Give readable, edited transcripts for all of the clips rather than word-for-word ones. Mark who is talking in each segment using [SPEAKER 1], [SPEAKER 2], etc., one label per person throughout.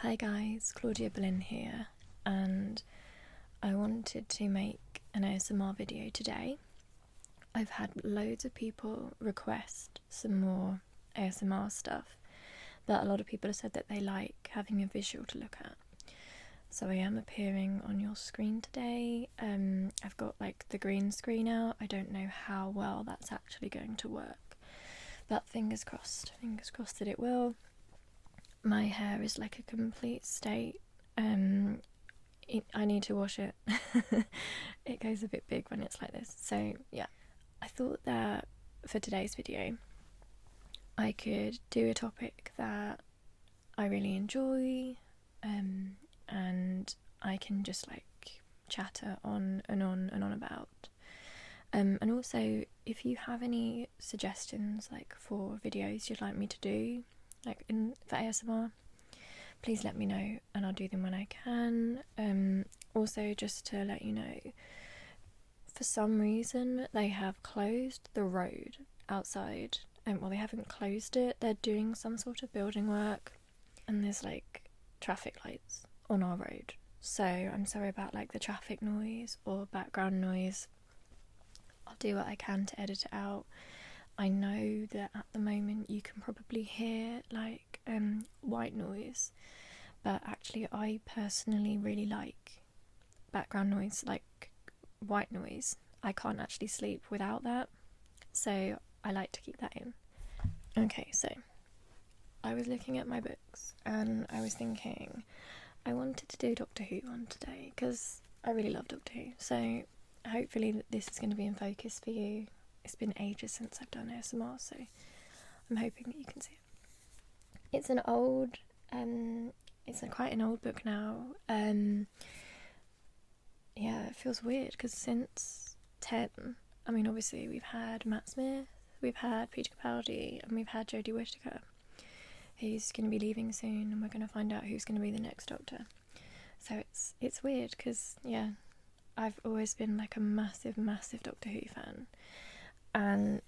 [SPEAKER 1] Hi guys, Claudia Boleyn here, and I wanted to make an ASMR video today. I've had loads of people request some more ASMR stuff, but a lot of people have said that they like having a visual to look at. So I am appearing on your screen today. I've got like the green screen out. I don't know how well that's actually going to work, but fingers crossed that it will. My hair is like a complete state. I need to wash it. It goes a bit big when it's like this. So yeah, I thought that for today's video I could do a topic that I really enjoy, and I can just like chatter on and on and on about. And also, if you have any suggestions like for videos you'd like me to do, like for ASMR, please let me know and I'll do them when I can. Also, just to let you know, for some reason they have closed the road outside. Well, they haven't closed it, they're doing some sort of building work and there's like traffic lights on our road, so I'm sorry about like the traffic noise or background noise. I'll do what I can to edit it out. I know that at the moment you can probably hear like white noise, but actually I personally really like background noise, like white noise. I can't actually sleep without that, so I like to keep that in. Okay, so I was looking at my books and I was thinking I wanted to do Doctor Who one today because I really love Doctor Who, so hopefully this is going to be in focus for you. It's been ages since I've done ASMR, so I'm hoping that you can see it. It's an old, it's quite an old book now. Yeah, it feels weird because since 10, I mean obviously we've had Matt Smith, we've had Peter Capaldi, and we've had Jodie Whittaker, who's going to be leaving soon, and we're going to find out who's going to be the next Doctor. So it's weird because, yeah, I've always been like a massive Doctor Who fan. And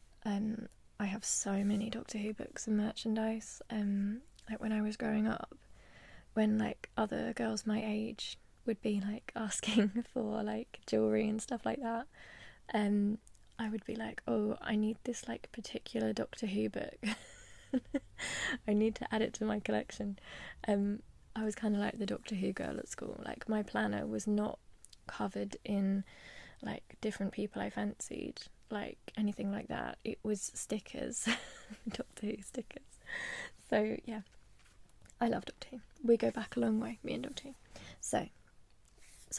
[SPEAKER 1] I have so many Doctor Who books and merchandise. Like when I was growing up, when like other girls my age would be like asking for like jewellery and stuff like that, I would be like, oh, I need this like particular Doctor Who book. I need to add it to my collection. I was kind of like the Doctor Who girl at school. Like my planner was not covered in like different people I fancied, like anything like that. It was stickers. Doctor Who stickers. So yeah, I love Doctor Who. We go back a long way, me and Doctor Who. So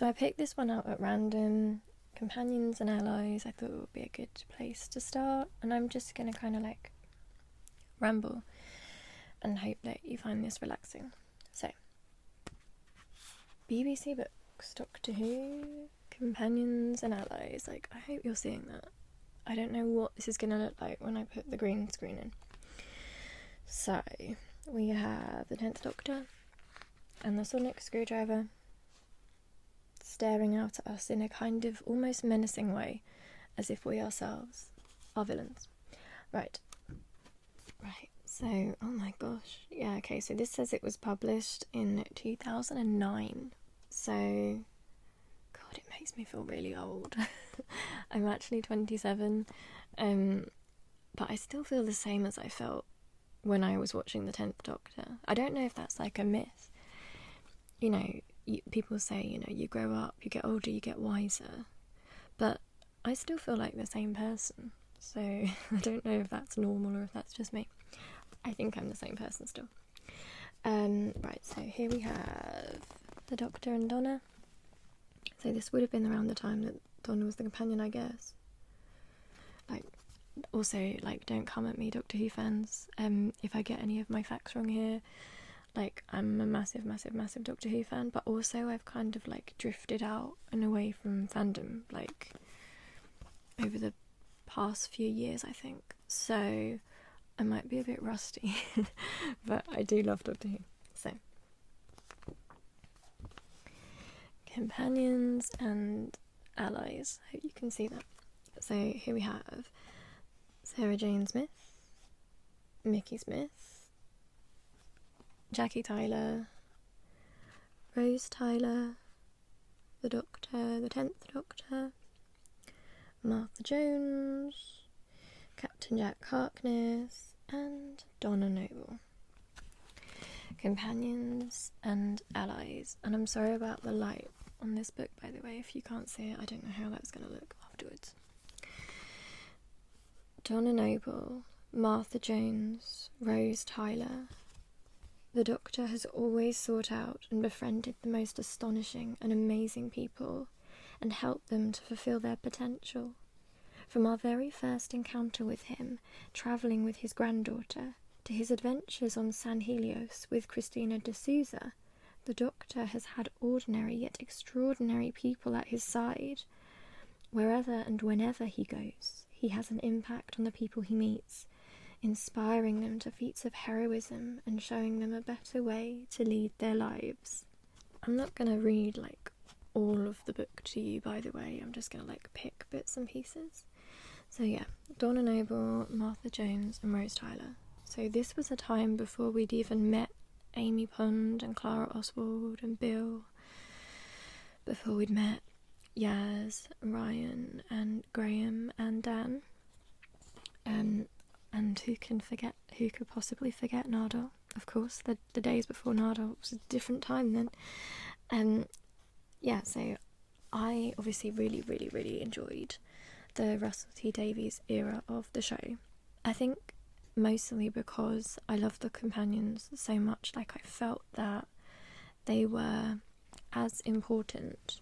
[SPEAKER 1] I picked this one out at random. Companions and Allies, I thought it would be a good place to start, and I'm just gonna kind of like ramble and hope that you find this relaxing. So BBC Books, Doctor Who, Companions and Allies. Like, I hope you're seeing that. I don't know what this is going to look like when I put the green screen in. So, we have the 10th Doctor and the sonic screwdriver staring out at us in a kind of almost menacing way, as if we ourselves are villains. Right, so, oh my gosh. Yeah, okay, so this says it was published in 2009. So, God, it makes me feel really old. I'm actually 27, but I still feel the same as I felt when I was watching the 10th Doctor. I don't know if that's like a myth. You know, people say, you know, you grow up, you get older, you get wiser, but I still feel like the same person. So I don't know if that's normal or if that's just me. I think I'm the same person still. Right, so here we have the Doctor and Donna. So this would have been around the time that Donna was the companion, I guess. Like, also, like, don't come at me, Doctor Who fans, if I get any of my facts wrong here. Like, I'm a massive Doctor Who fan, but also I've kind of like drifted out and away from fandom, like, over the past few years, I think. So I might be a bit rusty, but I do love Doctor Who. So, Companions and Allies. Hope you can see that. So here we have Sarah Jane Smith, Mickey Smith, Jackie Tyler, Rose Tyler, the Doctor, the 10th Doctor, Martha Jones, Captain Jack Harkness, and Donna Noble. Companions and allies. And I'm sorry about the light on this book, by the way. If you can't see it, I don't know how that's going to look afterwards. Donna Noble, Martha Jones, Rose Tyler. The Doctor has always sought out and befriended the most astonishing and amazing people and helped them to fulfill their potential. From our very first encounter with him, travelling with his granddaughter, to his adventures on San Helios with Christina de Souza, the Doctor has had ordinary yet extraordinary people at his side. Wherever and whenever he goes, he has an impact on the people he meets, inspiring them to feats of heroism and showing them a better way to lead their lives. I'm not going to read, all of the book to you, by the way. I'm just going to, pick bits and pieces. So, yeah, Donna Noble, Martha Jones, and Rose Tyler. So this was a time before we'd even met Amy Pond and Clara Oswald and Bill, before we'd met Yaz, Ryan, and Graham and Dan. And who could possibly forget Nardole? Of course, the days before Nardole was a different time then. So I obviously really, really, really enjoyed the Russell T Davies era of the show. I think mostly because I love the companions so much. I felt that they were as important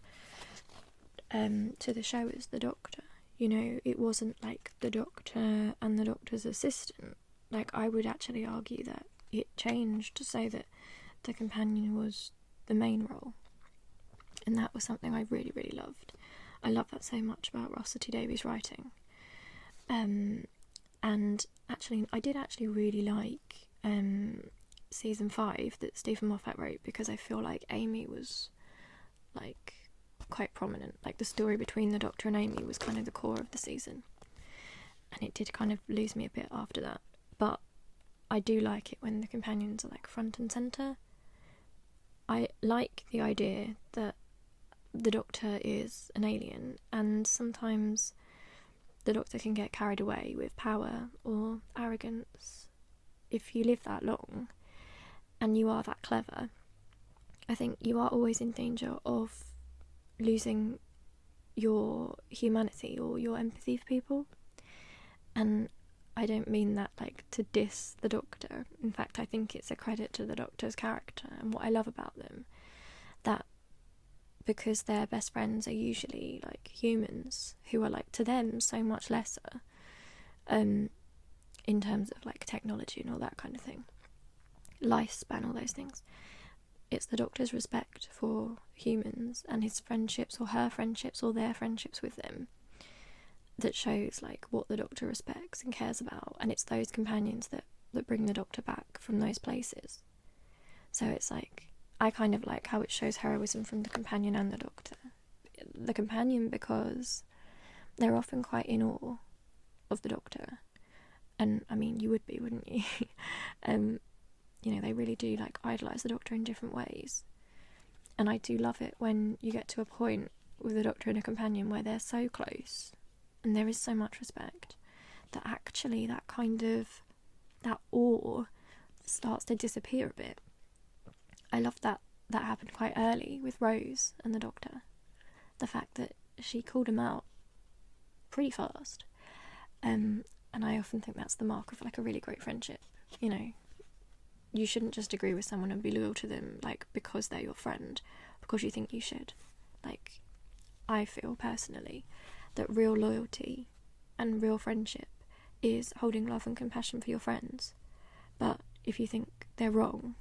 [SPEAKER 1] to the show as the Doctor. It wasn't like the Doctor and the Doctor's assistant. I would actually argue that it changed so that the companion was the main role. And that was something I really, really loved. I love that so much about Russell T Davies' writing. And actually, I did actually really like season 5 that Stephen Moffat wrote, because I feel like Amy was quite prominent. The story between the Doctor and Amy was kind of the core of the season, and it did kind of lose me a bit after that. But I do like it when the companions are front and centre. I like the idea that the Doctor is an alien, and sometimes the Doctor can get carried away with power or arrogance. If you live that long and you are that clever, I think you are always in danger of losing your humanity or your empathy for people. And I don't mean that to diss the Doctor. In fact, I think it's a credit to the Doctor's character and what I love about them, that because their best friends are usually humans who are to them so much lesser in terms of technology and all that kind of thing, lifespan, all those things. It's the Doctor's respect for humans and his friendships or her friendships or their friendships with them that shows what the Doctor respects and cares about. And it's those companions that bring the Doctor back from those places. So it's I kind of like how it shows heroism from the companion and the Doctor. The companion because they're often quite in awe of the Doctor. And I mean, you would be, wouldn't you? They really do idolise the Doctor in different ways. And I do love it when you get to a point with the Doctor and a companion where they're so close and there is so much respect that actually that awe starts to disappear a bit. I love that happened quite early with Rose and the Doctor. The fact that she called him out pretty fast. And I often think that's the mark of a really great friendship. You shouldn't just agree with someone and be loyal to them because they're your friend, because you think you should. I feel personally that real loyalty and real friendship is holding love and compassion for your friends. But if you think they're wrong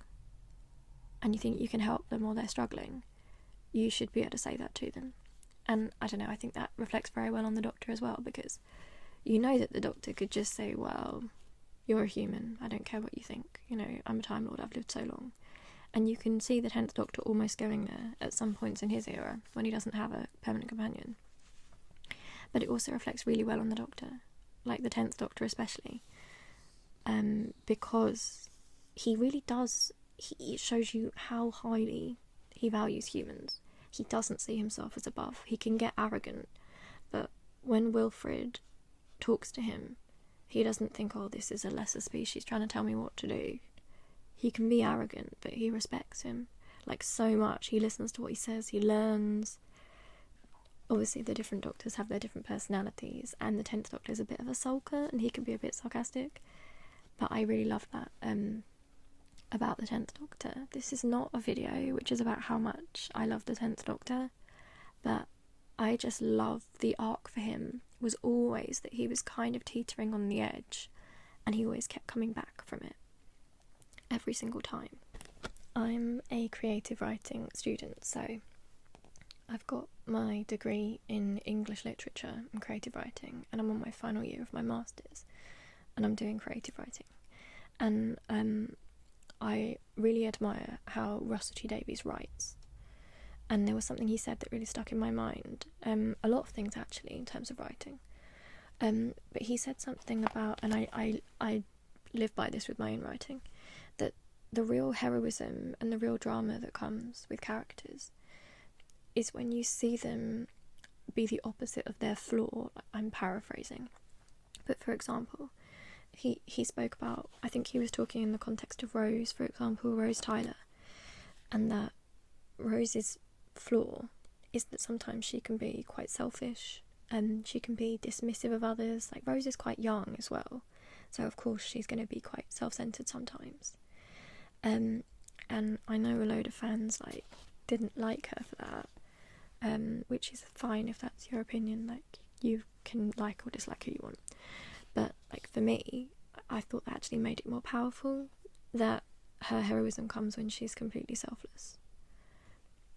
[SPEAKER 1] and you think you can help them or they're struggling, you should be able to say that to them. And I don't know, I think that reflects very well on the Doctor as well, because you know that the Doctor could just say, well, you're a human, I don't care what you think, I'm a Time Lord, I've lived so long. And you can see the 10th Doctor almost going there at some points in his era when he doesn't have a permanent companion. But it also reflects really well on the Doctor, the 10th Doctor especially, because he really does, it shows you how highly he values humans. He doesn't see himself as above. He can get arrogant, but when Wilfred talks to him, he doesn't think, oh, this is a lesser species trying to tell me what to do. He can be arrogant, but he respects him, like, so much. He listens to what he says, he learns. Obviously, the different Doctors have their different personalities, and the 10th Doctor is a bit of a sulker, and he can be a bit sarcastic. But I really love that about the 10th Doctor. This is not a video which is about how much I love the 10th Doctor, but I just love the arc for him was always that he was kind of teetering on the edge, and he always kept coming back from it every single time. I'm a creative writing student, so I've got my degree in English literature and creative writing, and I'm on my final year of my master's, and I'm doing creative writing. And I really admire how Russell T Davies writes. And there was something he said that really stuck in my mind. A lot of things, actually, in terms of writing. But he said something about, and I live by this with my own writing, that the real heroism and the real drama that comes with characters is when you see them be the opposite of their flaw. I'm paraphrasing. But for example, he spoke about, I think he was talking in the context of Rose, for example, Rose Tyler, and that Rose's flaw is that sometimes she can be quite selfish and she can be dismissive of others. Like, Rose is quite young as well, so of course she's going to be quite self-centered sometimes. And I know a load of fans didn't like her for that, which is fine if that's your opinion. Like, you can like or dislike who you want, but for me, I thought that actually made it more powerful, that her heroism comes when she's completely selfless.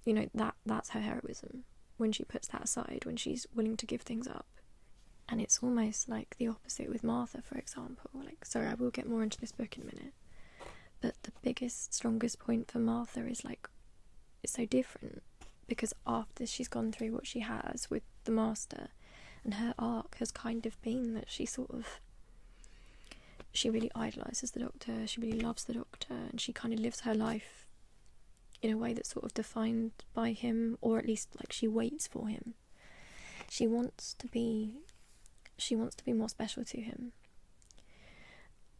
[SPEAKER 1] You know, that's her heroism, when she puts that aside, when she's willing to give things up. And it's almost like the opposite with Martha, for example. Sorry, I will get more into this book in a minute, but the biggest, strongest point for Martha is it's so different, because after she's gone through what she has with the Master, and her arc has kind of been that she really idolises the Doctor, she really loves the Doctor, and she kind of lives her life in a way that's sort of defined by him, or at least she waits for him. She wants to be more special to him.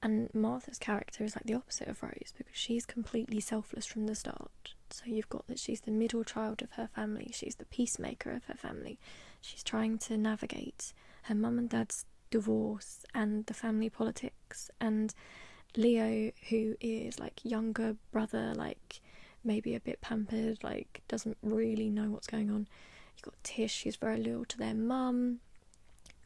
[SPEAKER 1] And Martha's character is the opposite of Rose, because she's completely selfless from the start. So you've got that she's the middle child of her family, she's the peacemaker of her family. She's trying to navigate her mum and dad's divorce and the family politics, and Leo, who is younger brother, maybe a bit pampered, doesn't really know what's going on. You've got Tish, who's very loyal to their mum.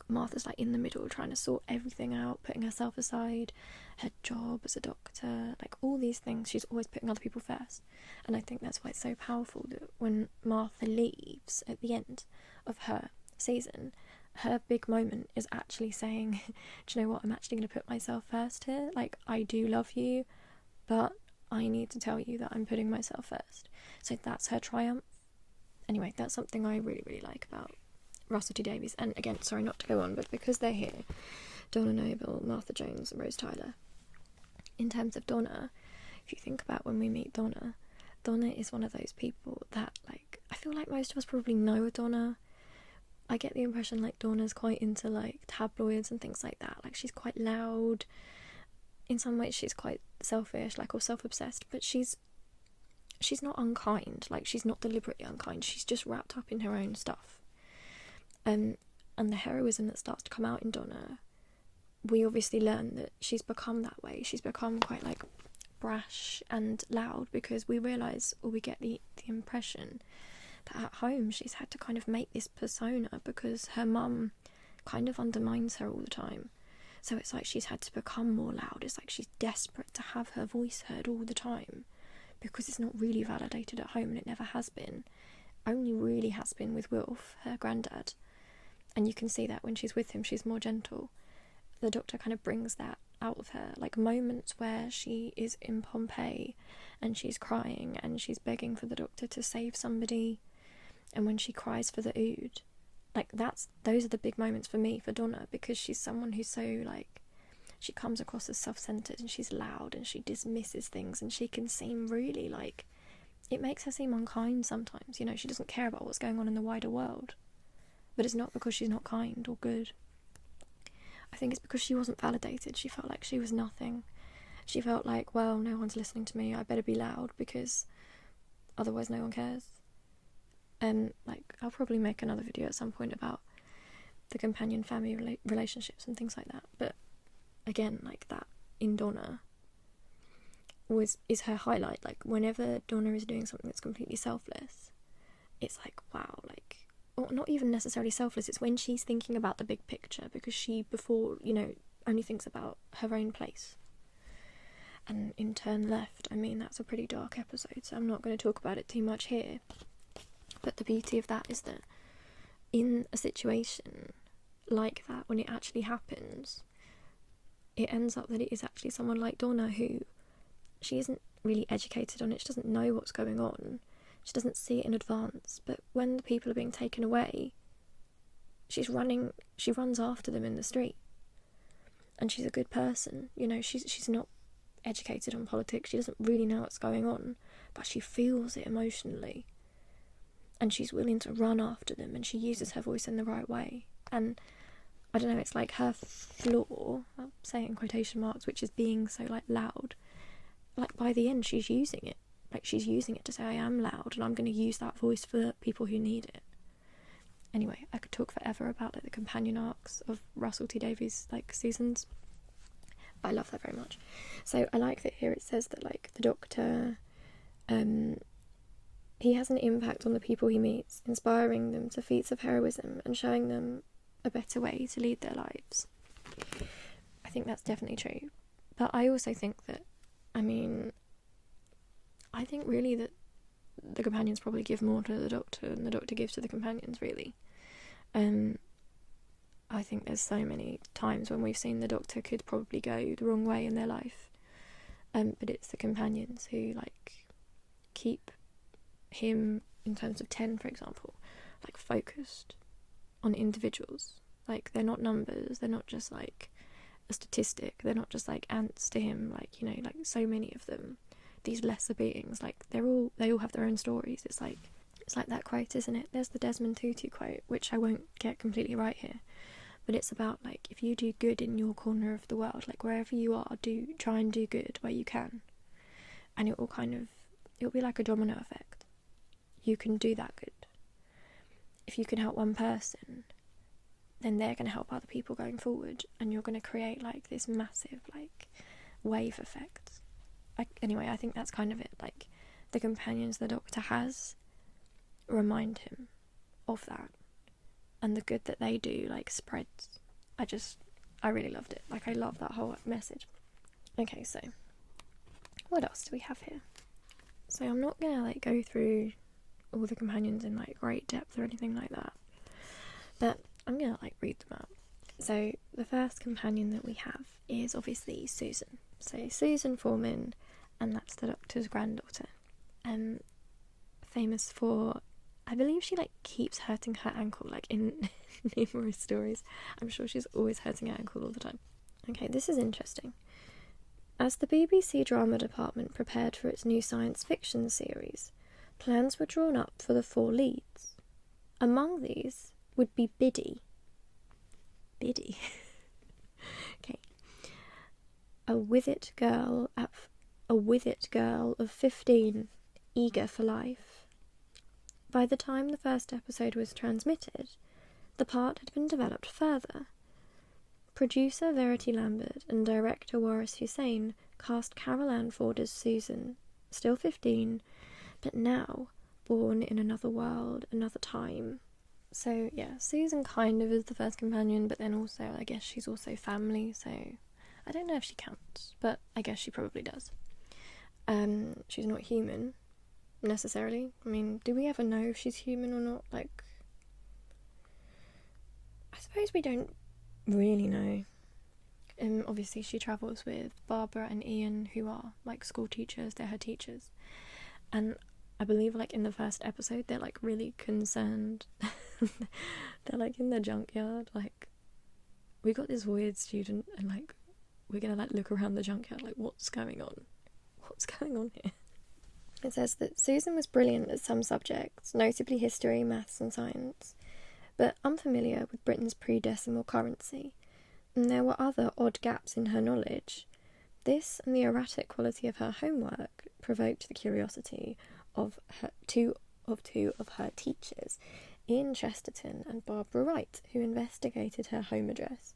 [SPEAKER 1] Martha's in the middle, trying to sort everything out, putting herself aside, her job as a doctor, all these things. She's always putting other people first. And I think that's why it's so powerful that when Martha leaves at the end of her season, her big moment is actually saying, do you know what, I'm actually going to put myself first here. I do love you, but I need to tell you that I'm putting myself first. So that's her triumph. Anyway, that's something I really, really like about Russell T Davies. And again, sorry not to go on, but because they're here, Donna Nobles, Martha Jones and Rose Tyler. In terms of Donna, if you think about when we meet Donna is one of those people that I feel like most of us probably know Donna. I get the impression Donna's quite into tabloids and things like that. She's quite loud. In some ways she's quite selfish, or self-obsessed, but she's not unkind. She's not deliberately unkind. She's just wrapped up in her own stuff. And the heroism that starts to come out in Donna, we obviously learn that she's become that way. She's become quite brash and loud, because we realise, or we get the impression that at home she's had to kind of make this persona because her mum kind of undermines her all the time. So it's she's had to become more loud. It's she's desperate to have her voice heard all the time, because it's not really validated at home, and it never has been. Only really has been with Wilf, her granddad. And you can see that when she's with him, she's more gentle. The Doctor kind of brings that out of her, moments where she is in Pompeii and she's crying and she's begging for the Doctor to save somebody, and when she cries for the Ood, those are the big moments for me, for Donna, because she's someone who's so she comes across as self-centered, and she's loud, and she dismisses things, and she can seem really it makes her seem unkind sometimes. You know, she doesn't care about what's going on in the wider world. But it's not because she's not kind or good. I think it's because she wasn't validated. She felt like she was nothing. She felt like, well, no one's listening to me, I better be loud because otherwise no one cares. And like, I'll probably make another video at some point about the companion family relationships and things like that. But again, like, that in Donna is her highlight. Like, whenever Donna is doing something that's completely selfless, it's like, wow, like, or not even necessarily selfless, it's when she's thinking about the big picture, because she, before, you know, only thinks about her own place. And in Turn Left, I mean, that's a pretty dark episode, so I'm not going to talk about it too much here. But the beauty of that is that in a situation like that, when it actually happens, it ends up that it is actually someone like Donna, who, she isn't really educated on it, she doesn't know what's going on, she doesn't see it in advance, but when the people are being taken away, she runs after them in the street. And she's a good person, you know, she's not educated on politics, she doesn't really know what's going on, but she feels it emotionally. And she's willing to run after them, and she uses her voice in the right way. And I don't know, it's like her flaw, I'll say it in quotation marks, which is being so, like, loud. Like, by the end, she's using it. Like, she's using it to say, I am loud, and I'm going to use that voice for people who need it. Anyway, I could talk forever about, like, the companion arcs of Russell T Davies, like, seasons. But I love that very much. So I like that here it says that, like, the Doctor, he has an impact on the people he meets, inspiring them to feats of heroism and showing them a better way to lead their lives. I think that's definitely true. But I also think that, I mean, I think really that the companions probably give more to the Doctor than the Doctor gives to the companions, really. I think there's so many times when we've seen the Doctor could probably go the wrong way in their life. But it's the companions who, like, keep him, in terms of 10, for example, like, focused on individuals. Like, they're not numbers, they're not just, like, a statistic, they're not just, like, ants to him, like, you know, like, so many of them, these lesser beings, like, they all have their own stories. It's like that quote, isn't it? There's the Desmond Tutu quote, which I won't get completely right here, but it's about, like, if you do good in your corner of the world, like, wherever you are, try and do good where you can, and it'll be like a domino effect. You can do that good. If you can help one person, then they're going to help other people going forward, and you're going to create, like, this massive, like, wave effect. Anyway, I think that's kind of it. Like, the companions the Doctor has remind him of that, and the good that they do, like, spreads. I really loved it. Like, I love that whole message. Okay, so what else do we have here? So I'm not gonna, like, go through all the companions in, like, great depth or anything like that, but I'm gonna, like, read them out. So the first companion that we have is obviously Susan. So Susan Foreman, and that's the Doctor's granddaughter. Famous for, I believe she, like, keeps hurting her ankle, like, in numerous stories. I'm sure she's always hurting her ankle all the time. Okay, this is interesting. As the BBC drama department prepared for its new science fiction series, plans were drawn up for the 4 leads. Among these would be Biddy. Okay. A with-it girl of 15, eager for life. By the time the first episode was transmitted, the part had been developed further. Producer Verity Lambert and director Waris Hussein cast Carol Ann Ford as Susan, still 15, but now born in another world, another time. So yeah, Susan kind of is the first companion, but then also, I guess she's also family, so I don't know if she counts, but I guess she probably does. She's not human, necessarily. I mean, do we ever know if she's human or not? Like, I suppose we don't really know. Obviously she travels with Barbara and Ian, who are, like, school teachers, they're her teachers. And I believe, like, in the first episode, they're, like, really concerned. They're, like, in the junkyard, like, we got this weird student, and, like, we're gonna, like, look around the junkyard, like, what's going on? What's going on here? It says that Susan was brilliant at some subjects, notably history, maths and science, but unfamiliar with Britain's pre-decimal currency, and there were other odd gaps in her knowledge. This and the erratic quality of her homework provoked the curiosity of two of her teachers, Ian Chesterton and Barbara Wright, who investigated her home address,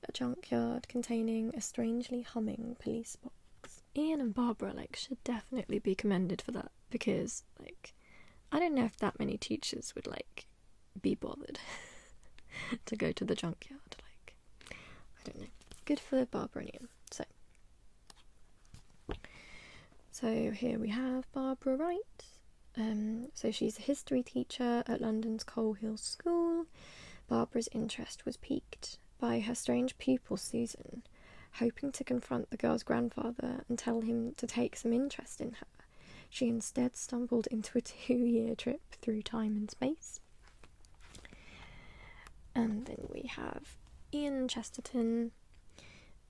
[SPEAKER 1] a junkyard containing a strangely humming police box. Ian and Barbara, should definitely be commended for that, because, I don't know if that many teachers would, be bothered to go to the junkyard. I don't know. Good for Barbara and Ian. So here we have Barbara Wright. So she's a history teacher at London's Coal Hill School. Barbara's interest was piqued by her strange pupil Susan. Hoping to confront the girl's grandfather and tell him to take some interest in her, she instead stumbled into a 2-year trip through time and space. And then we have Ian Chesterton.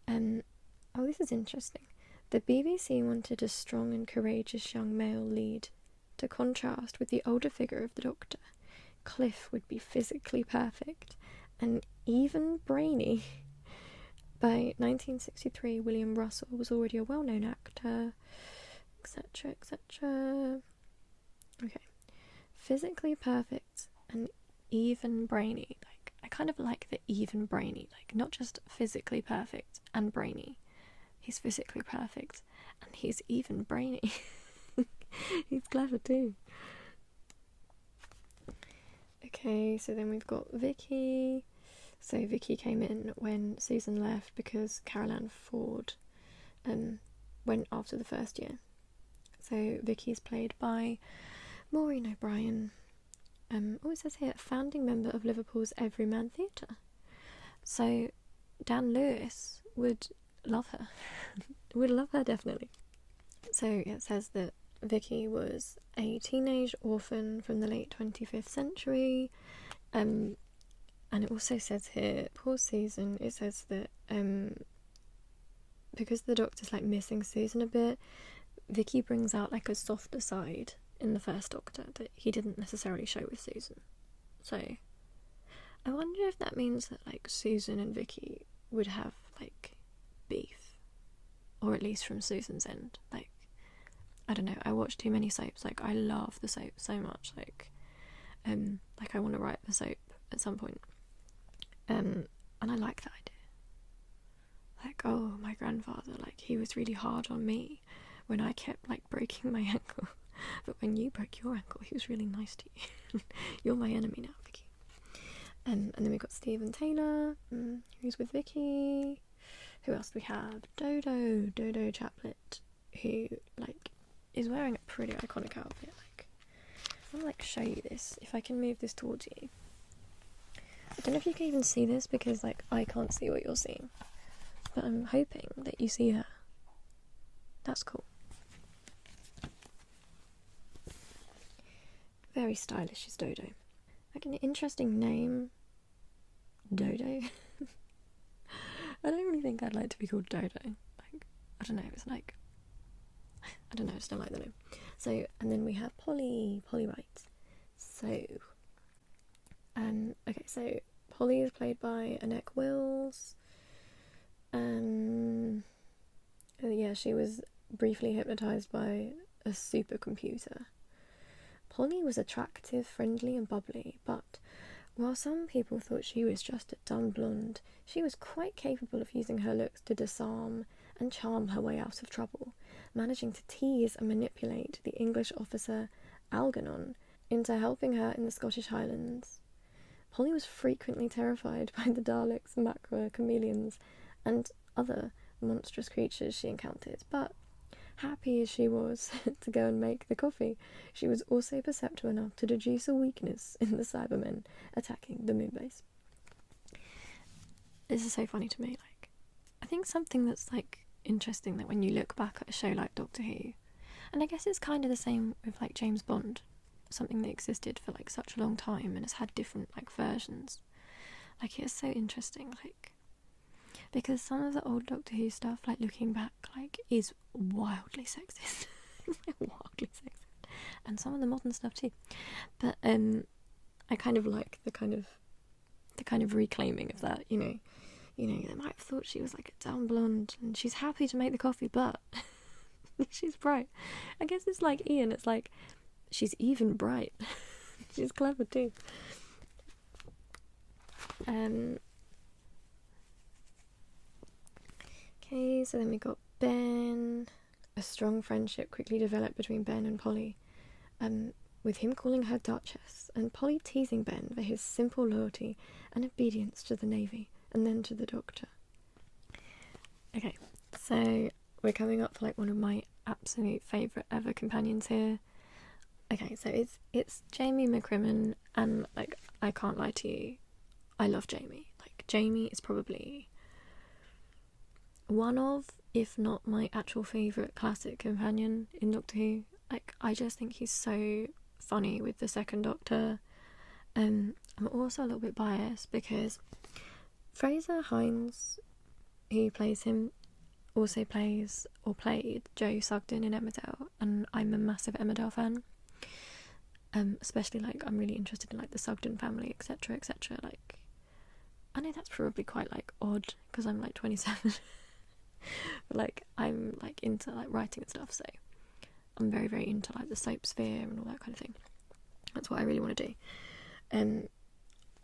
[SPEAKER 1] This is interesting. The BBC wanted a strong and courageous young male lead to contrast with the older figure of the Doctor. Cliff would be physically perfect and even brainy. By 1963, William Russell was already a well-known actor, etc., etc. Okay. Physically perfect and even brainy. I kind of like the even brainy. Not just physically perfect and brainy. He's physically perfect and he's even brainy. He's clever too. Okay, so then we've got Vicky. So Vicky came in when Susan left because Caroline Ford went after the first year. So Vicky's played by Maureen O'Brien. It says here, founding member of Liverpool's Everyman Theatre. So Dan Lewis would love her. Would love her, definitely. So it says that Vicky was a teenage orphan from the late 25th century. And it also says here, poor Susan, it says that because the Doctor's missing Susan a bit, Vicky brings out a softer side in the first Doctor that he didn't necessarily show with Susan. So I wonder if that means that Susan and Vicky would have beef, or at least from Susan's end. I don't know, I watch too many soaps. I love the soap so much. I want to write the soap at some point. And I like that idea. Oh, my grandfather, he was really hard on me when I kept breaking my ankle. But when you broke your ankle, he was really nice to you. You're my enemy now, Vicky. And then we've got Stephen Taylor, who's with Vicky. Who else do we have? Dodo Chaplet, who is wearing a pretty iconic outfit. I'm gonna show you this, if I can move this towards you. I don't know if you can even see this because I can't see what you're seeing, but I'm hoping that you see her. That's cool. Very stylish is Dodo. An interesting name. Dodo. I don't really think I'd like to be called Dodo. I don't know, it's I don't know, I just don't like the name. So, and then we have Polly Wright. So, okay, so Polly is played by Annette Wills. Yeah, she was briefly hypnotised by a supercomputer. Polly was attractive, friendly and bubbly, but while some people thought she was just a dumb blonde, she was quite capable of using her looks to disarm and charm her way out of trouble, managing to tease and manipulate the English officer Algernon into helping her in the Scottish Highlands. Polly was frequently terrified by the Daleks, Macra, chameleons, and other monstrous creatures she encountered, but happy as she was to go and make the coffee, she was also perceptive enough to deduce a weakness in the Cybermen attacking the moonbase. This is so funny to me. I think something that's interesting that when you look back at a show like Doctor Who, and I guess it's kind of the same with James Bond, something that existed for such a long time and has had different versions. It's so interesting, because some of the old Doctor Who stuff, looking back, is wildly sexist. Wildly sexist. and some of the modern stuff too. But I kind of like the kind of reclaiming of that, you know, they might have thought she was like a dumb blonde and she's happy to make the coffee, but she's bright. I guess it's like Ian, it's like she's even bright. She's clever too. Okay, so then we got Ben. A strong friendship quickly developed between Ben and Polly, with him calling her Duchess, and Polly teasing Ben for his simple loyalty and obedience to the Navy, and then to the Doctor. Okay, so we're coming up for like one of my absolute favourite ever companions here. Okay, so it's Jamie Mccrimmon, and like, I can't lie to you, I love Jamie. Like, Jamie is probably one of, if not my actual favourite classic companion in Doctor Who. Like, I just think he's so funny with the second Doctor. I'm also a little bit biased because Fraser Hines, who plays him, also plays or played Joe Sugden in Emmerdale, and I'm a massive Emmerdale fan. Especially, like, I'm really interested in like the Sugden family, etc, etc. Like, I know that's probably quite like odd because I'm like 27. But like, I'm like into like writing and stuff, so I'm very, very into like the soap sphere and all that kind of thing. That's what I really want to do. And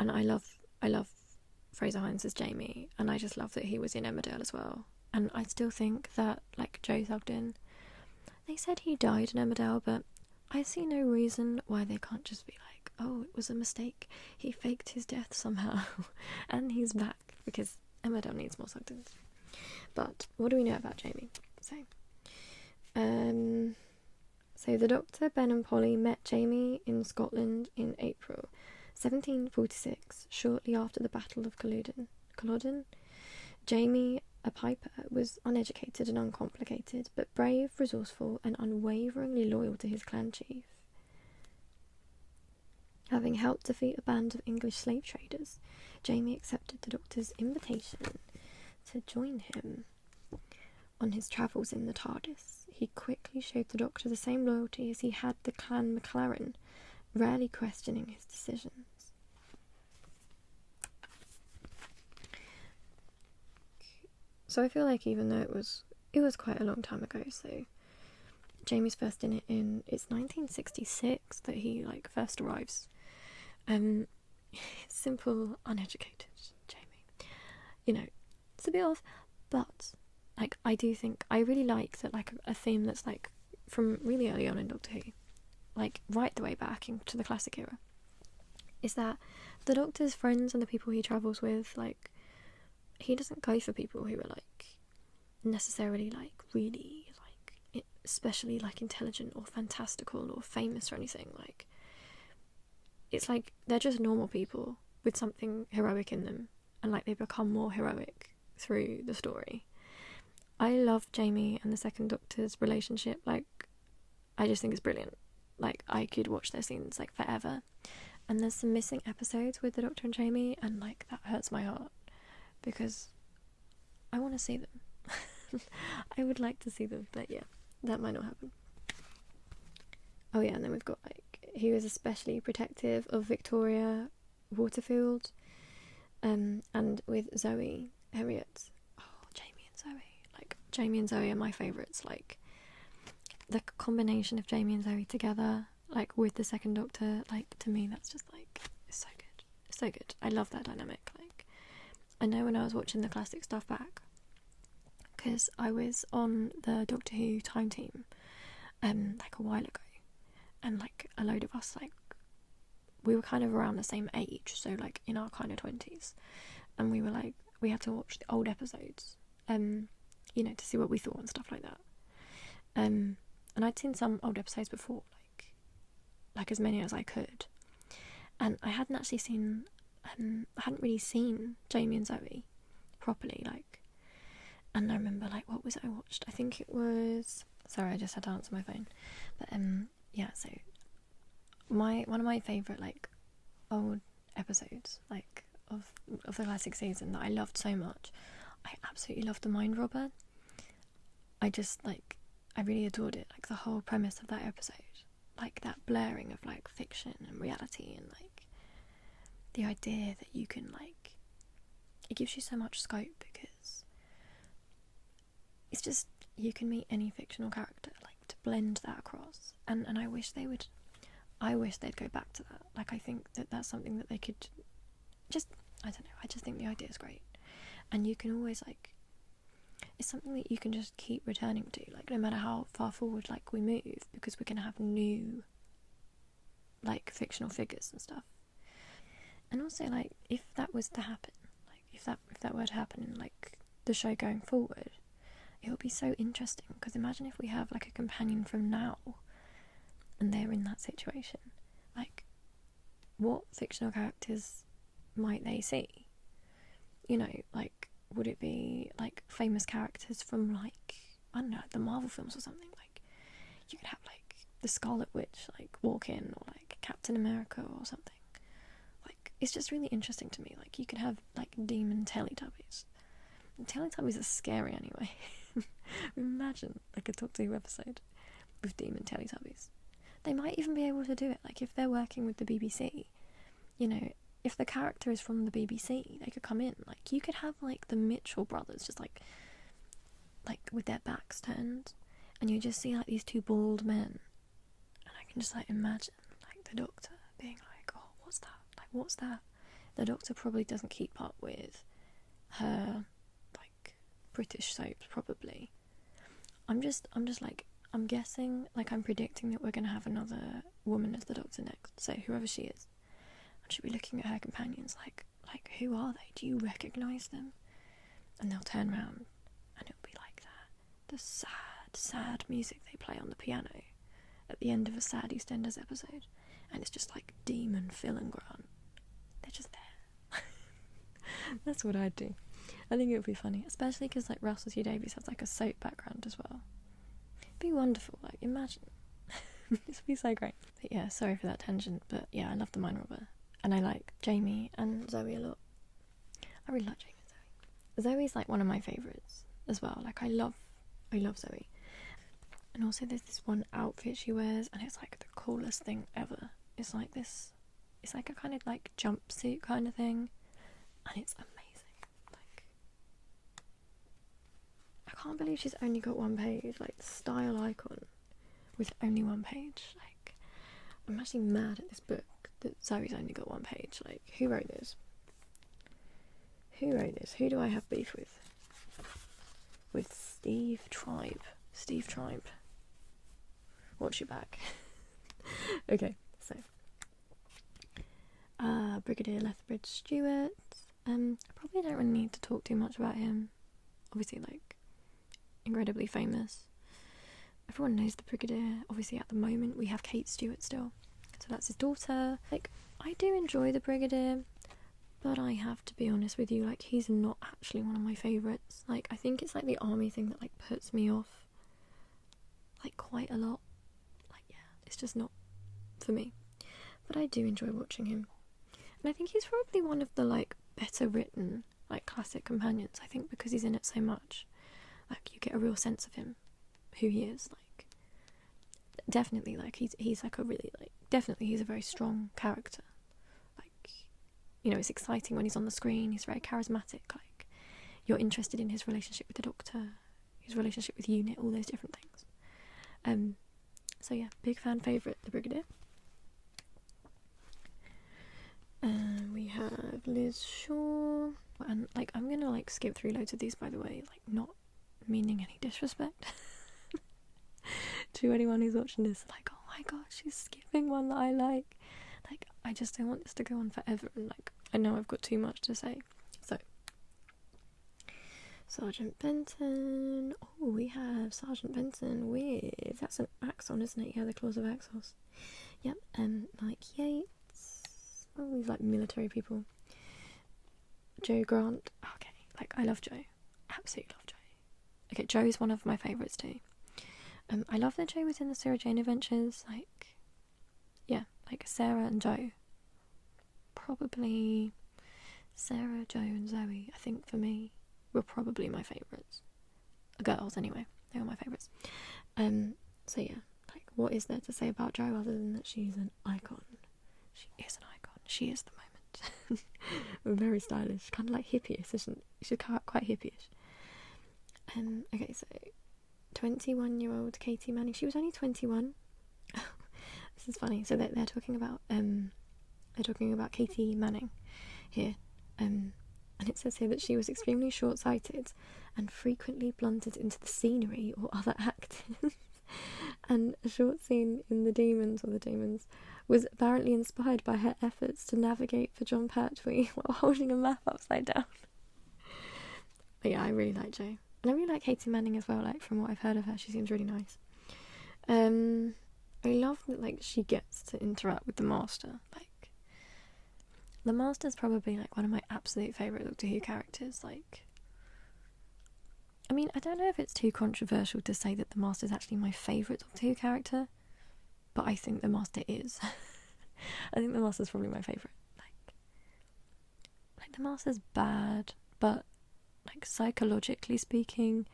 [SPEAKER 1] I love Fraser Hines as Jamie, and I just love that he was in Emmerdale as well. And I still think that like Joe Sugden, they said he died in Emmerdale, but I see no reason why they can't just be like, oh, it was a mistake, he faked his death somehow and he's back, because Emmerdale needs more Sugdens. But what do we know about Jamie? So the Doctor, Ben and Polly met Jamie in Scotland in April 1746, shortly after the Battle of Culloden. Jamie, a piper, was uneducated and uncomplicated, but brave, resourceful, and unwaveringly loyal to his clan chief. Having helped defeat a band of English slave traders, Jamie accepted the Doctor's invitation to join him on his travels in the TARDIS. He quickly showed the Doctor the same loyalty as he had the clan McLaren, rarely questioning his decisions. So I feel like even though it was quite a long time ago, so Jamie's first in it's 1966 that he like first arrives. Simple, uneducated Jamie. You know, it's a bit off, but like, I do think I really like that, like a theme that's like from really early on in Doctor Who, like right the way back into the classic era, is that the Doctor's friends and the people he travels with, like, he doesn't go for people who are like necessarily like really like especially like intelligent or fantastical or famous or anything. Like, it's like they're just normal people with something heroic in them, and like they become more heroic through the story. I love Jamie and the second Doctor's relationship. Like, I just think it's brilliant. Like, I could watch their scenes like forever. And there's some missing episodes with the Doctor and Jamie, and like that hurts my heart because I want to see them. I would like to see them, but yeah, that might not happen. Oh yeah, and then we've got like, he was especially protective of Victoria Waterfield, and with Zoe Harriet. Oh, Jamie and Zoe. Like, Jamie and Zoe are my favourites. Like, the combination of Jamie and Zoe together, like with the second Doctor, like, to me that's just like, it's so good. It's so good. I love that dynamic. Like, I know when I was watching the classic stuff back, because I was on the Doctor Who time team like a while ago, and like a load of us, like, we were kind of around the same age, so like in our kind of 20s, and we were like, we had to watch the old episodes, you know, to see what we thought and stuff like that. And I'd seen some old episodes before, like as many as I could, and I hadn't actually seen, I hadn't really seen Jamie and Zoe properly, like. And I remember, like, what was it I watched? I think it was, sorry, I just had to answer my phone, but yeah, so one of my favourite like old episodes, like of the classic season that I loved so much, I absolutely loved The Mind Robber. I just, like, I really adored it, like the whole premise of that episode. like that blurring of like fiction and reality, and like the idea that you can like, it gives you so much scope, because it's just, you can meet any fictional character, like to blend that across, and I wish they'd go back to that. Like, I think that that's something that they could just, I don't know, I just think the idea is great, and you can always like, it's something that you can just keep returning to, like no matter how far forward like we move, because we're gonna have new like fictional figures and stuff. And also, like, if that was to happen, like if that were to happen in like the show going forward, it would be so interesting, because imagine if we have like a companion from now and they're in that situation, like what fictional characters might they see? You know, like, would it be like famous characters from like, I don't know, the Marvel films or something? Like, you could have like the Scarlet Witch like walk in, or like Captain America or something. Like, it's just really interesting to me. Like, you could have like demon Teletubbies. And Teletubbies are scary anyway. Imagine like a Doctor Who episode with demon Teletubbies. They might even be able to do it, like if they're working with the BBC, you know, if the character is from the BBC, they could come in. Like, you could have like the Mitchell brothers just like with their backs turned, and you just see like these two bald men, and I can just like imagine like the Doctor being like, oh, what's that? Like, what's that? The Doctor probably doesn't keep up with her like British soaps, probably. I'm just like, I'm guessing, like I'm predicting that we're going to have another woman as the Doctor next, so whoever she is. And she'll be looking at her companions like who are they? Do you recognise them? And they'll turn around and it'll be like that. The sad music they play on the piano at the end of a sad EastEnders episode. And it's just like Demon, Phil and Grant. They're just there. That's what I'd do. I think it would be funny, especially because like Russell T Davies has like a soap background as well. It'd be wonderful, like imagine. This would be so great. But yeah, sorry for that tangent, but yeah, I love the Mind Robber. And I like Jamie and Zoe a lot. I really like Jamie and Zoe. Zoe's like one of my favourites as well. Like, I love Zoe. And also there's this one outfit she wears, and it's like the coolest thing ever. It's like a kind of like jumpsuit kind of thing, and it's amazing. Like, I can't believe she's only got one page, like the style icon with only one page. Like, I'm actually mad at this book that Zoe's only got one page. Like, who wrote this? Who do I have beef with? With Steve Tribe. Watch your back. Okay, so Brigadier Lethbridge Stewart. I probably don't really need to talk too much about him. Obviously, like, incredibly famous. Everyone knows the Brigadier. Obviously, at the moment, we have Kate Stewart still. So that's his daughter. Like, I do enjoy the Brigadier, but I have to be honest with you, like, he's not actually one of my favourites. Like, I think it's like the army thing that like puts me off like quite a lot. Like, yeah, it's just not for me. But I do enjoy watching him. And I think he's probably one of the like better written like classic companions. I think because he's in it so much, like, you get a real sense of him, who he is. Like, definitely, like, he's like a really, like, definitely he's a very strong character. Like, you know, it's exciting when he's on the screen. He's very charismatic. Like, you're interested in his relationship with the Doctor, his relationship with Unit, all those different things. So yeah, big fan favourite, the Brigadier. We have Liz Shaw, and like, I'm gonna like skip through loads of these, by the way, like, not meaning any disrespect to anyone who's watching this. Like, oh my god, she's skipping one that I like. Like, I just don't want this to go on forever, and like, I know I've got too much to say. So, Sergeant Benton. Oh, we have Sergeant Benton with, that's an Axon, isn't it? Yeah, the Claws of Axos. Yep, Mike Yates. Oh, these like military people. Joe Grant. Okay, like, I love Joe. Absolutely love Joe. Okay, Joe's one of my favourites too. I love that Joe was in the Sarah Jane Adventures. Like, yeah, like Sarah and Joe. Probably Sarah, Joe and Zoe, I think, for me, were probably my favourites. Girls, anyway. They were my favourites. So yeah, like, what is there to say about Jo other than that she's an icon? She is an icon. She is the moment. Very stylish, kind of like hippie-ish, isn't she? She's quite hippie-ish. Okay, so 21-year-old Katie Manning. She was only 21. This is funny. So they're talking about Katie Manning here, and it says here that she was extremely short-sighted and frequently blundered into the scenery or other actors. And a short scene in The Demons was apparently inspired by her efforts to navigate for John Pertwee while holding a map upside down. But yeah, I really like Jo. And I really like Katie Manning as well, like, from what I've heard of her, she seems really nice. I love that, like, she gets to interact with the Master. Like, the Master's probably, like, one of my absolute favourite Doctor Who characters. Like, I mean, I don't know if it's too controversial to say that the Master's actually my favourite Doctor Who character, but I think the Master is. I think the Master's probably my favourite. Like, the Master's bad, but, like, psychologically speaking,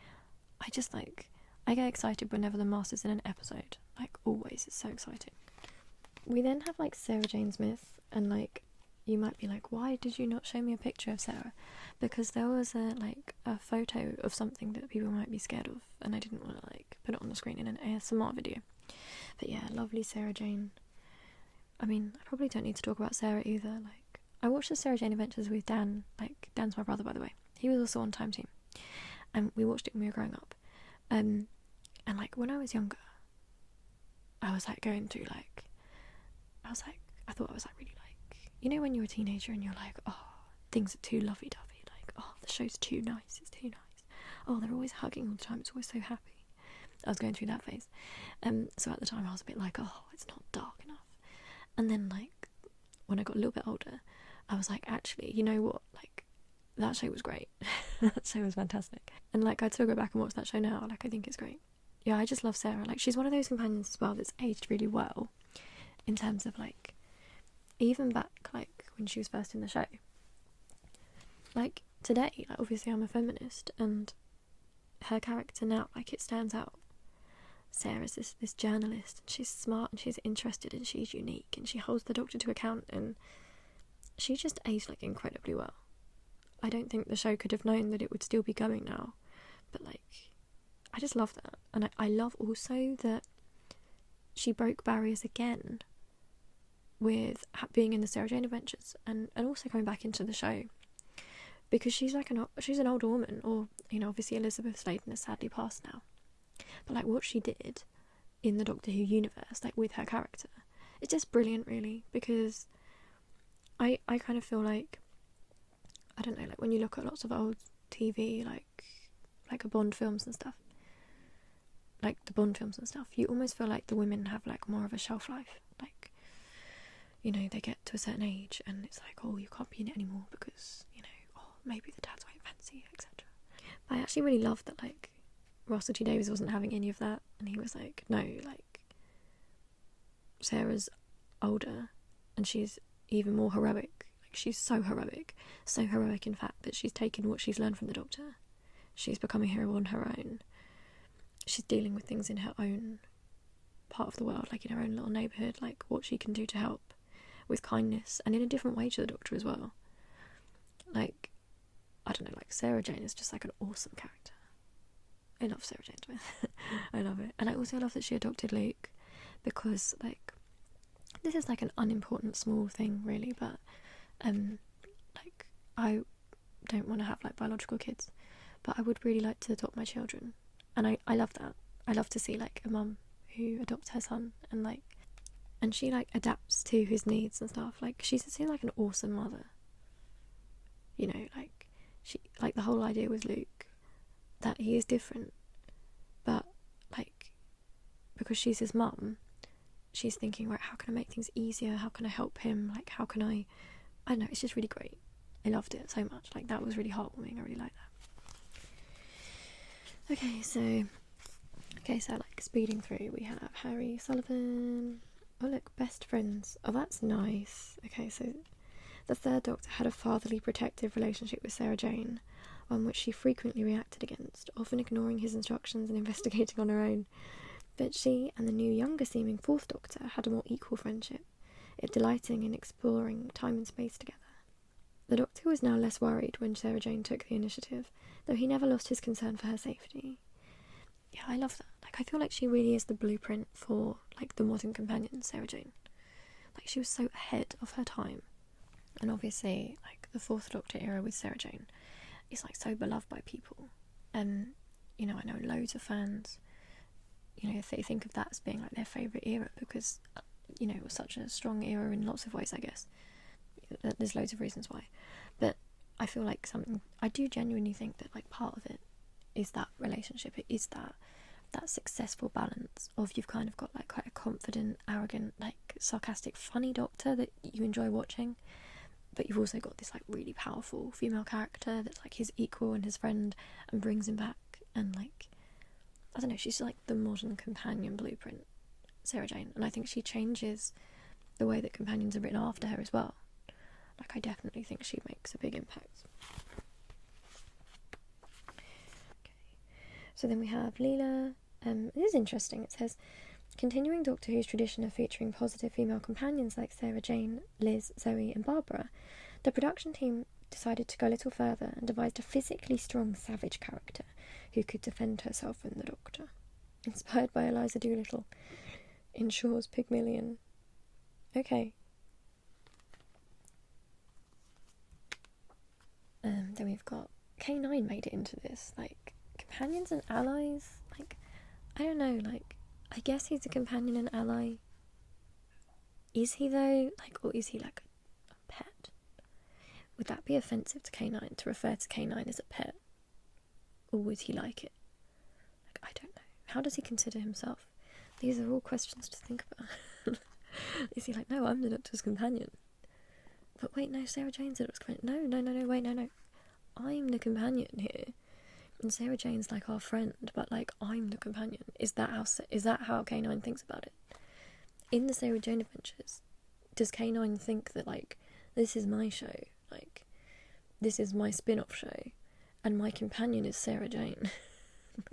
[SPEAKER 1] I just, like, I get excited whenever the Master's in an episode. Like, always. It's so exciting. We then have, like, Sarah Jane Smith, and, like, you might be like, why did you not show me a picture of Sarah? Because there was a photo of something that people might be scared of, and I didn't want to, like, put it on the screen in an ASMR video. But yeah, lovely Sarah Jane. I mean, I probably don't need to talk about Sarah either. Like, I watched the Sarah Jane Adventures with Dan. Like, Dan's my brother, by the way. He was also on Time Team, and we watched it when we were growing up. And like, when I was younger, I was like going through, like, I thought I was like really, like, you know when you're a teenager and you're like, oh, things are too lovey-dovey, like, oh, the show's too nice, it's too nice, oh, they're always hugging all the time, it's always so happy. I was going through that phase. So at the time I was a bit like, oh, it's not dark enough. And then, like, when I got a little bit older, I was like, actually, you know what, like, that show was great. That show was fantastic. And, like, I'd still go back and watch that show now. Like, I think it's great. Yeah, I just love Sarah. Like, she's one of those companions as well that's aged really well in terms of, like, even back, like, when she was first in the show. Like, today, like, obviously I'm a feminist, and her character now, like, it stands out. Sarah's this journalist, and she's smart, and she's interested, and she's unique, and she holds the Doctor to account, and she just aged, like, incredibly well. I don't think the show could have known that it would still be going now, but, like, I just love that. And I love also that she broke barriers again with being in the Sarah Jane Adventures, and also coming back into the show, because she's like she's an older woman, or, you know, obviously Elizabeth Sladen has sadly passed now, but, like, what she did in the Doctor Who universe, like, with her character, it's just brilliant, really, because I kind of feel like, I don't know, like, when you look at lots of old TV, like a Bond films and stuff, like the Bond films and stuff, you almost feel like the women have, like, more of a shelf life. Like, you know, they get to a certain age and it's like, oh, you can't be in it anymore because, you know, oh, maybe the dads won't fancy you, etc. But I actually really loved that, like, Russell T Davies wasn't having any of that, and he was like, no, like, Sarah's older and she's even more heroic. Like, she's so heroic in fact that she's taken what she's learned from the Doctor. She's become a hero on her own. She's dealing with things in her own part of the world, like in her own little neighbourhood, like what she can do to help with kindness, and in a different way to the Doctor as well. Like, I don't know, like, Sarah Jane is just, like, an awesome character. I love Sarah Jane Smith. I love it. And I also love that she adopted Luke, because, like, this is, like, an unimportant small thing, really, but, like, I don't want to have, like, biological kids, but I would really like to adopt my children, and I love that. I love to see, like, a mum who adopts her son, and, like, and she, like, adapts to his needs and stuff. Like, she seems like an awesome mother, you know, like, she, like, the whole idea with Luke, that he is different, but, like, because she's his mum, she's thinking, right, how can I make things easier, how can I help him, like, how can I don't know, it's just really great. I loved it so much. Like, that was really heartwarming. I really like that. Okay, so like, speeding through, we have Harry, Sullivan. Oh, look, best friends. Oh, that's nice. Okay, so the third Doctor had a fatherly protective relationship with Sarah Jane, on which she frequently reacted against, often ignoring his instructions and investigating on her own.
[SPEAKER 2] But she and the new younger-seeming Fourth Doctor had a more equal friendship, it delighting in exploring time and space together. The Doctor was now less worried when Sarah Jane took the initiative, though he never lost his concern for her safety. Yeah, I love that. Like, I feel like she really is the blueprint for, like, the modern companion, Sarah Jane. Like, she was so ahead of her time. And obviously, like, the Fourth Doctor era with Sarah Jane is, like, so beloved by people. And, you know, I know loads of fans, you know, if they think of that as being, like, their favourite era because, you know, it was such a strong era in lots of ways, I guess. There's loads of reasons why. But I feel like I do genuinely think that, like, part of it is that relationship. It is that successful balance of you've kind of got, like, quite a confident, arrogant, like, sarcastic, funny Doctor that you enjoy watching, but you've also got this, like, really powerful female character that's, like, his equal and his friend and brings him back. And, like, I don't know, she's like the modern companion blueprint, Sarah Jane, and I think she changes the way that companions are written after her as well. Like, I definitely think she makes a big impact. Okay. So then we have Leela. This is interesting. It says, continuing Doctor Who's tradition of featuring positive female companions like Sarah Jane, Liz, Zoe and Barbara, the production team decided to go a little further and devised a physically strong savage character who could defend herself from the Doctor. Inspired by Eliza Doolittle in Shaw's Pygmalion. Okay. Then we've got K9 made it into this. Like, companions and allies? Like, I don't know, like, I guess he's a companion and ally. Is he though? Like, or is he like a pet? Would that be offensive to K9 to refer to K9 as a pet? Or would he like it? Like, I don't know. How does he consider himself? These are all questions to think about. Is he like, no, I'm the Doctor's companion? But wait, no, Sarah Jane's the Doctor's companion. No, wait, no. I'm the companion here. And Sarah Jane's like our friend, but like, I'm the companion. Is that how K9 thinks about it? In the Sarah Jane Adventures, does K9 think that, like, this is my show, like, this is my spin-off show, and my companion is Sarah Jane?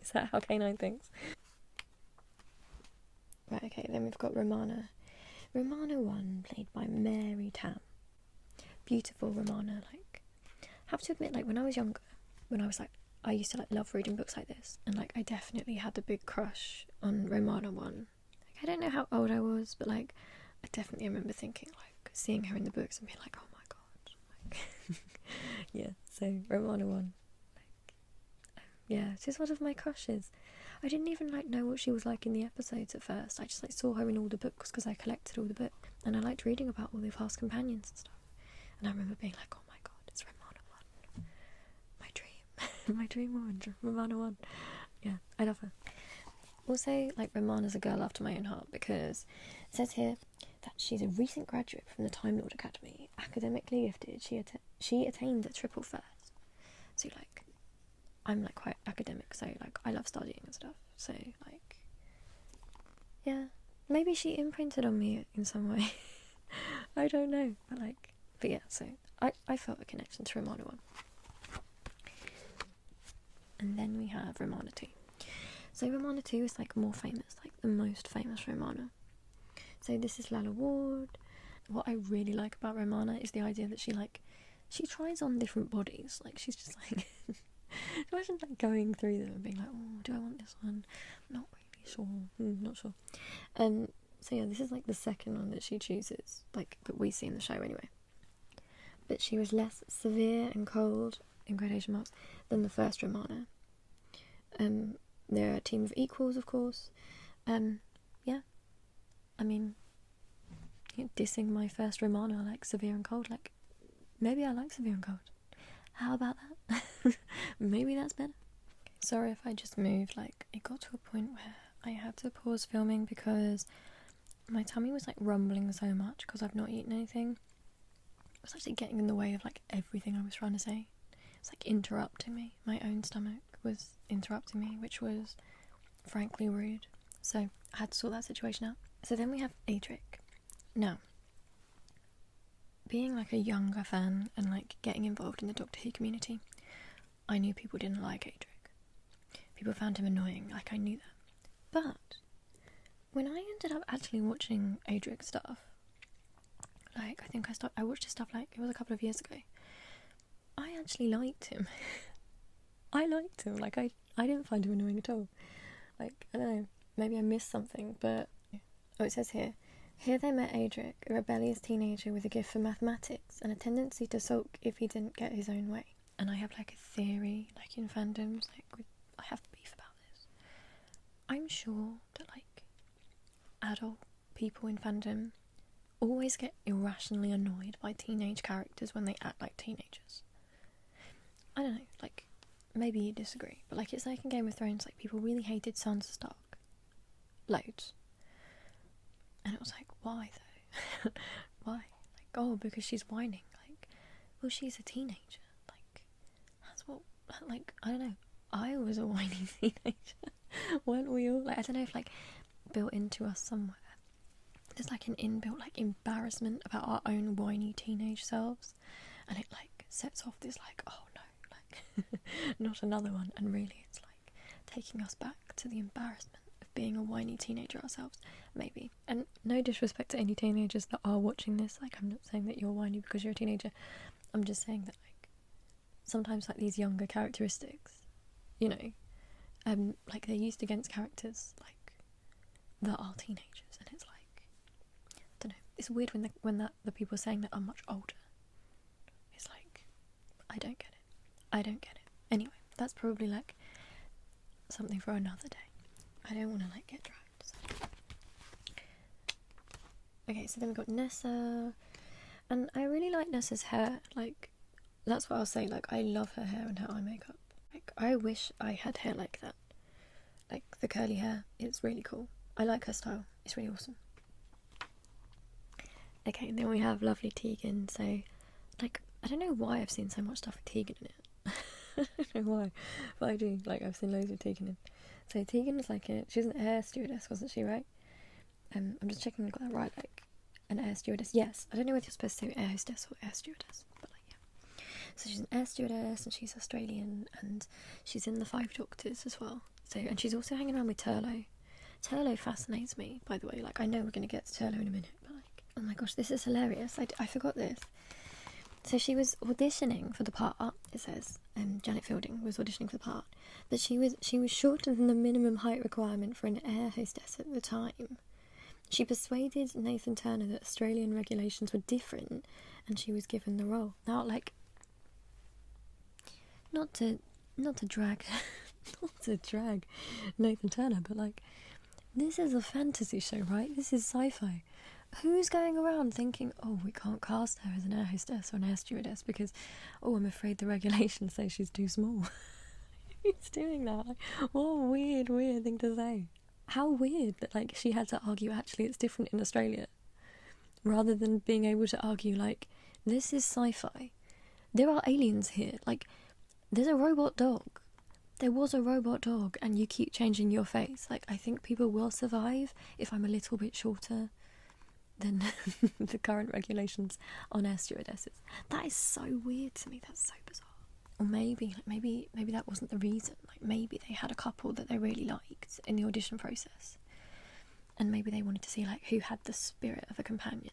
[SPEAKER 2] Is that how K9 thinks? Right, okay, then we've got Romana. Romana 1, played by Mary Tam. Beautiful Romana, like, have to admit, like, when I was younger, when I was like, I used to, like, love reading books like this, and, like, I definitely had a big crush on Romana 1. Like, I don't know how old I was, but, like, I definitely remember thinking, like, seeing her in the books and being like, oh my god, like, yeah, so Romana 1, like, yeah, she's one of my crushes. I didn't even, like, know what she was like in the episodes at first. I just, like, saw her in all the books because I collected all the books, and I liked reading about all the past companions and stuff, and I remember being like, oh my god, it's Romana 1, my dream. My dream woman, Romana 1. Yeah, I love her. Also, like, Romana's a girl after my own heart because it says here that she's a recent graduate from the Time Lord Academy, academically gifted. She attained the triple first. So, like, I'm, like, quite academic, so, like, I love studying and stuff. So, like, yeah, maybe she imprinted on me in some way. I don't know, but yeah, so I felt a connection to Romana 1. And then we have Romana 2. So Romana 2 is, like, more famous, like, the most famous Romana. So this is Lalla Ward. What I really like about Romana is the idea that she tries on different bodies. Like, she's just, like, imagine, like, going through them and being like, oh, do I want this one? Not really sure. Not sure. So yeah, this is, like, the second one that she chooses, like, that we see in the show anyway. But she was less severe and cold, in quotation marks, than the first Romana. They're a team of equals, of course. Yeah. I mean, dissing my first Romana, like, severe and cold, like, maybe I like severe and cold. How about that? Maybe that's better. Sorry if I just moved, like, it got to a point where I had to pause filming because my tummy was, like, rumbling so much because I've not eaten anything. It was actually getting in the way of, like, everything I was trying to say. It's, like, interrupting me. My own stomach was interrupting me, which was frankly rude. So I had to sort that situation out. So then we have Adric. Now, being, like, a younger fan and, like, getting involved in the Doctor Who community, I knew people didn't like Adric. People found him annoying, like, I knew that. But
[SPEAKER 1] when I ended up actually watching Adric's stuff, like, I think I watched his stuff, like, it was a couple of years ago. I actually liked him. I liked him. Like, I didn't find him annoying at all. Like, I don't know, maybe I missed something, but... Oh, it says here, here they met Adric, a rebellious teenager with a gift for mathematics and a tendency to sulk if he didn't get his own way. And I have, like, a theory, like, in fandoms, like, I have beef about this. I'm sure that, like, adult people in fandom always get irrationally annoyed by teenage characters when they act like teenagers. I don't know, like, maybe you disagree, but, like, it's like in Game of Thrones, like, people really hated Sansa Stark. Loads. And it was like, why, though? Why? Like, oh, because she's whining. Like, well, she's a teenager. Like, that's what, like, I don't know. I was a whiny teenager. Weren't we all? Like, I don't know if, like, built into us somewhere, there's, like, an inbuilt, like, embarrassment about our own whiny teenage selves. And it, like, sets off this, like, oh, no, like, not another one. And really, it's, like, taking us back to the embarrassment of being a whiny teenager ourselves. Maybe. And no disrespect to any teenagers that are watching this. Like, I'm not saying that you're whiny because you're a teenager. I'm just saying that, like, sometimes, like, these younger characteristics, you know, like, they're used against characters, like, that are teenagers. And it's like, I don't know, it's weird when the people saying that are much older. It's like, I don't get it. I don't get it. Anyway, that's probably, like, something for another day. I don't want to, like, get dragged. So. Okay, so then we've got Nessa, and I really like Nessa's hair. Like, that's what I'll say. Like, I love her hair and her eye makeup. Like, I wish I had hair like that. Like, the curly hair, it's really cool. I like her style. It's really awesome. Okay, and then we have lovely Teagan. So, like, I don't know why I've seen so much stuff with Teagan in it. I don't know why, but I do. Like, I've seen loads of Teagan in. So Teagan is like she was an air stewardess, wasn't she, right? I'm just checking I got that right, like, an air stewardess. Yes, I don't know whether you're supposed to say air hostess or air stewardess, but, like, yeah. So she's an air stewardess, and she's Australian, and she's in the 5 Doctors as well. So, and she's also hanging around with Turlo. Turlo fascinates me, by the way. Like, I know we're going to get to Turlo in a minute, but, like, oh my gosh, this is hilarious. I forgot this. So she was auditioning for the part, it says, Janet Fielding was auditioning for the part, but she was shorter than the minimum height requirement for an air hostess at the time. She persuaded Nathan Turner that Australian regulations were different, and she was given the role. Now, like, not to drag Nathan Turner, but, like, this is a fantasy show, right? This is sci-fi. Who's going around thinking, oh, we can't cast her as an air hostess or an air stewardess because, oh, I'm afraid the regulations say she's too small? Who's doing that? Like, what a weird thing to say. How weird that, like, she had to argue actually it's different in Australia, rather than being able to argue, like, this is sci-fi. There are aliens here. Like, there's a robot dog. There was a robot dog, and you keep changing your face. Like, I think people will survive if I'm a little bit shorter than the current regulations on air stewardesses. That is so weird to me. That's so bizarre. Or maybe that wasn't the reason. Like, maybe they had a couple that they really liked in the audition process, and maybe they wanted to see, like, who had the spirit of a companion.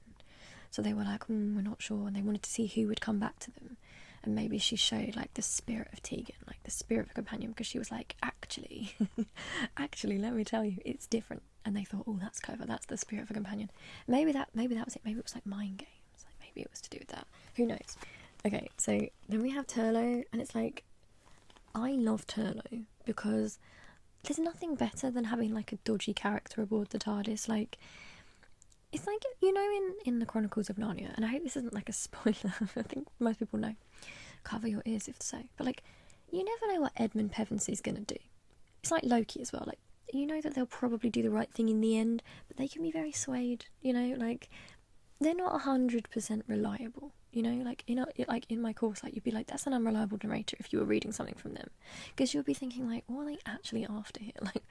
[SPEAKER 1] So they were like, we're not sure, and they wanted to see who would come back to them. And maybe she showed, like, the spirit of Teagan, like the spirit of a companion, because she was like, actually, let me tell you, it's different. And they thought, oh, that's clever, that's the spirit of a companion. Maybe that was it. Maybe it was, like, mind games. Like, maybe it was to do with that. Who knows? Okay, so then we have Turlo, and it's like, I love Turlo because there's nothing better than having, like, a dodgy character aboard the TARDIS. Like, it's like, you know, in the Chronicles of Narnia, and I hope this isn't, like, a spoiler. I think most people know. Cover your ears if so. But, like, you never know what Edmund Pevensy's gonna do. It's like Loki as well. Like, you know that they'll probably do the right thing in the end, but they can be very swayed, you know, like, they're not 100% reliable, you know, like, you know, like, in my course, like, you'd be like, that's an unreliable narrator if you were reading something from them, because you'll be thinking, like, what are they actually after here? Like,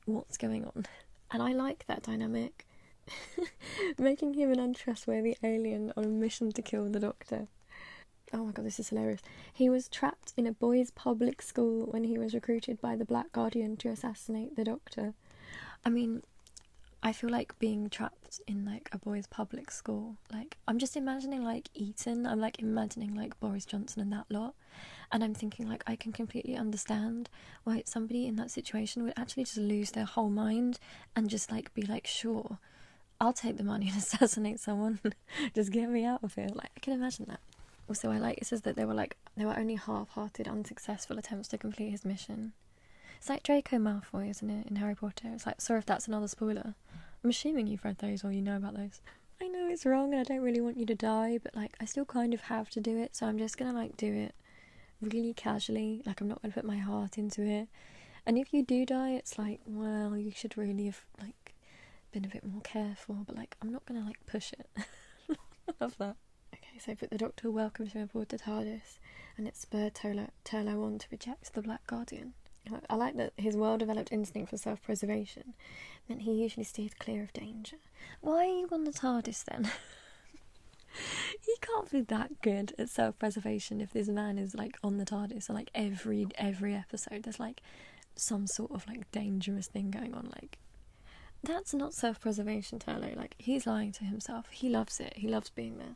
[SPEAKER 1] what's going on? And I like that dynamic. Making him an untrustworthy alien on a mission to kill the Doctor. Oh my god, this is hilarious. He was trapped in a boys' public school when he was recruited by the Black Guardian to assassinate the Doctor. I mean, I feel like being trapped in like a boys' public school. Like, I'm just imagining like Eton. I'm like imagining like Boris Johnson and that lot. And I'm thinking like I can completely understand why somebody in that situation would actually just lose their whole mind and just like be like, sure, I'll take the money and assassinate someone. Just get me out of here. Like, I can imagine that. Also, it says that there were only half-hearted, unsuccessful attempts to complete his mission. It's like Draco Malfoy, isn't it, in Harry Potter? It's like, sorry if that's another spoiler. I'm assuming you've read those or you know about those. I know it's wrong and I don't really want you to die, but like I still kind of have to do it, so I'm just gonna like do it really casually. Like, I'm not gonna put my heart into it. And if you do die, it's like, well, you should really have like been a bit more careful, but like I'm not gonna like push it. Love that. Okay, so but the Doctor welcomes him aboard the TARDIS, and it spurred Turlo on to reject the Black Guardian. I like that his well-developed instinct for self-preservation meant he usually steered clear of danger. Why are you on the TARDIS then? He can't be that good at self-preservation if this man is like on the TARDIS, and like every episode there's like some sort of like dangerous thing going on. Like, that's not self-preservation, Turlo. Like, he's lying to himself. He loves it. He loves being there.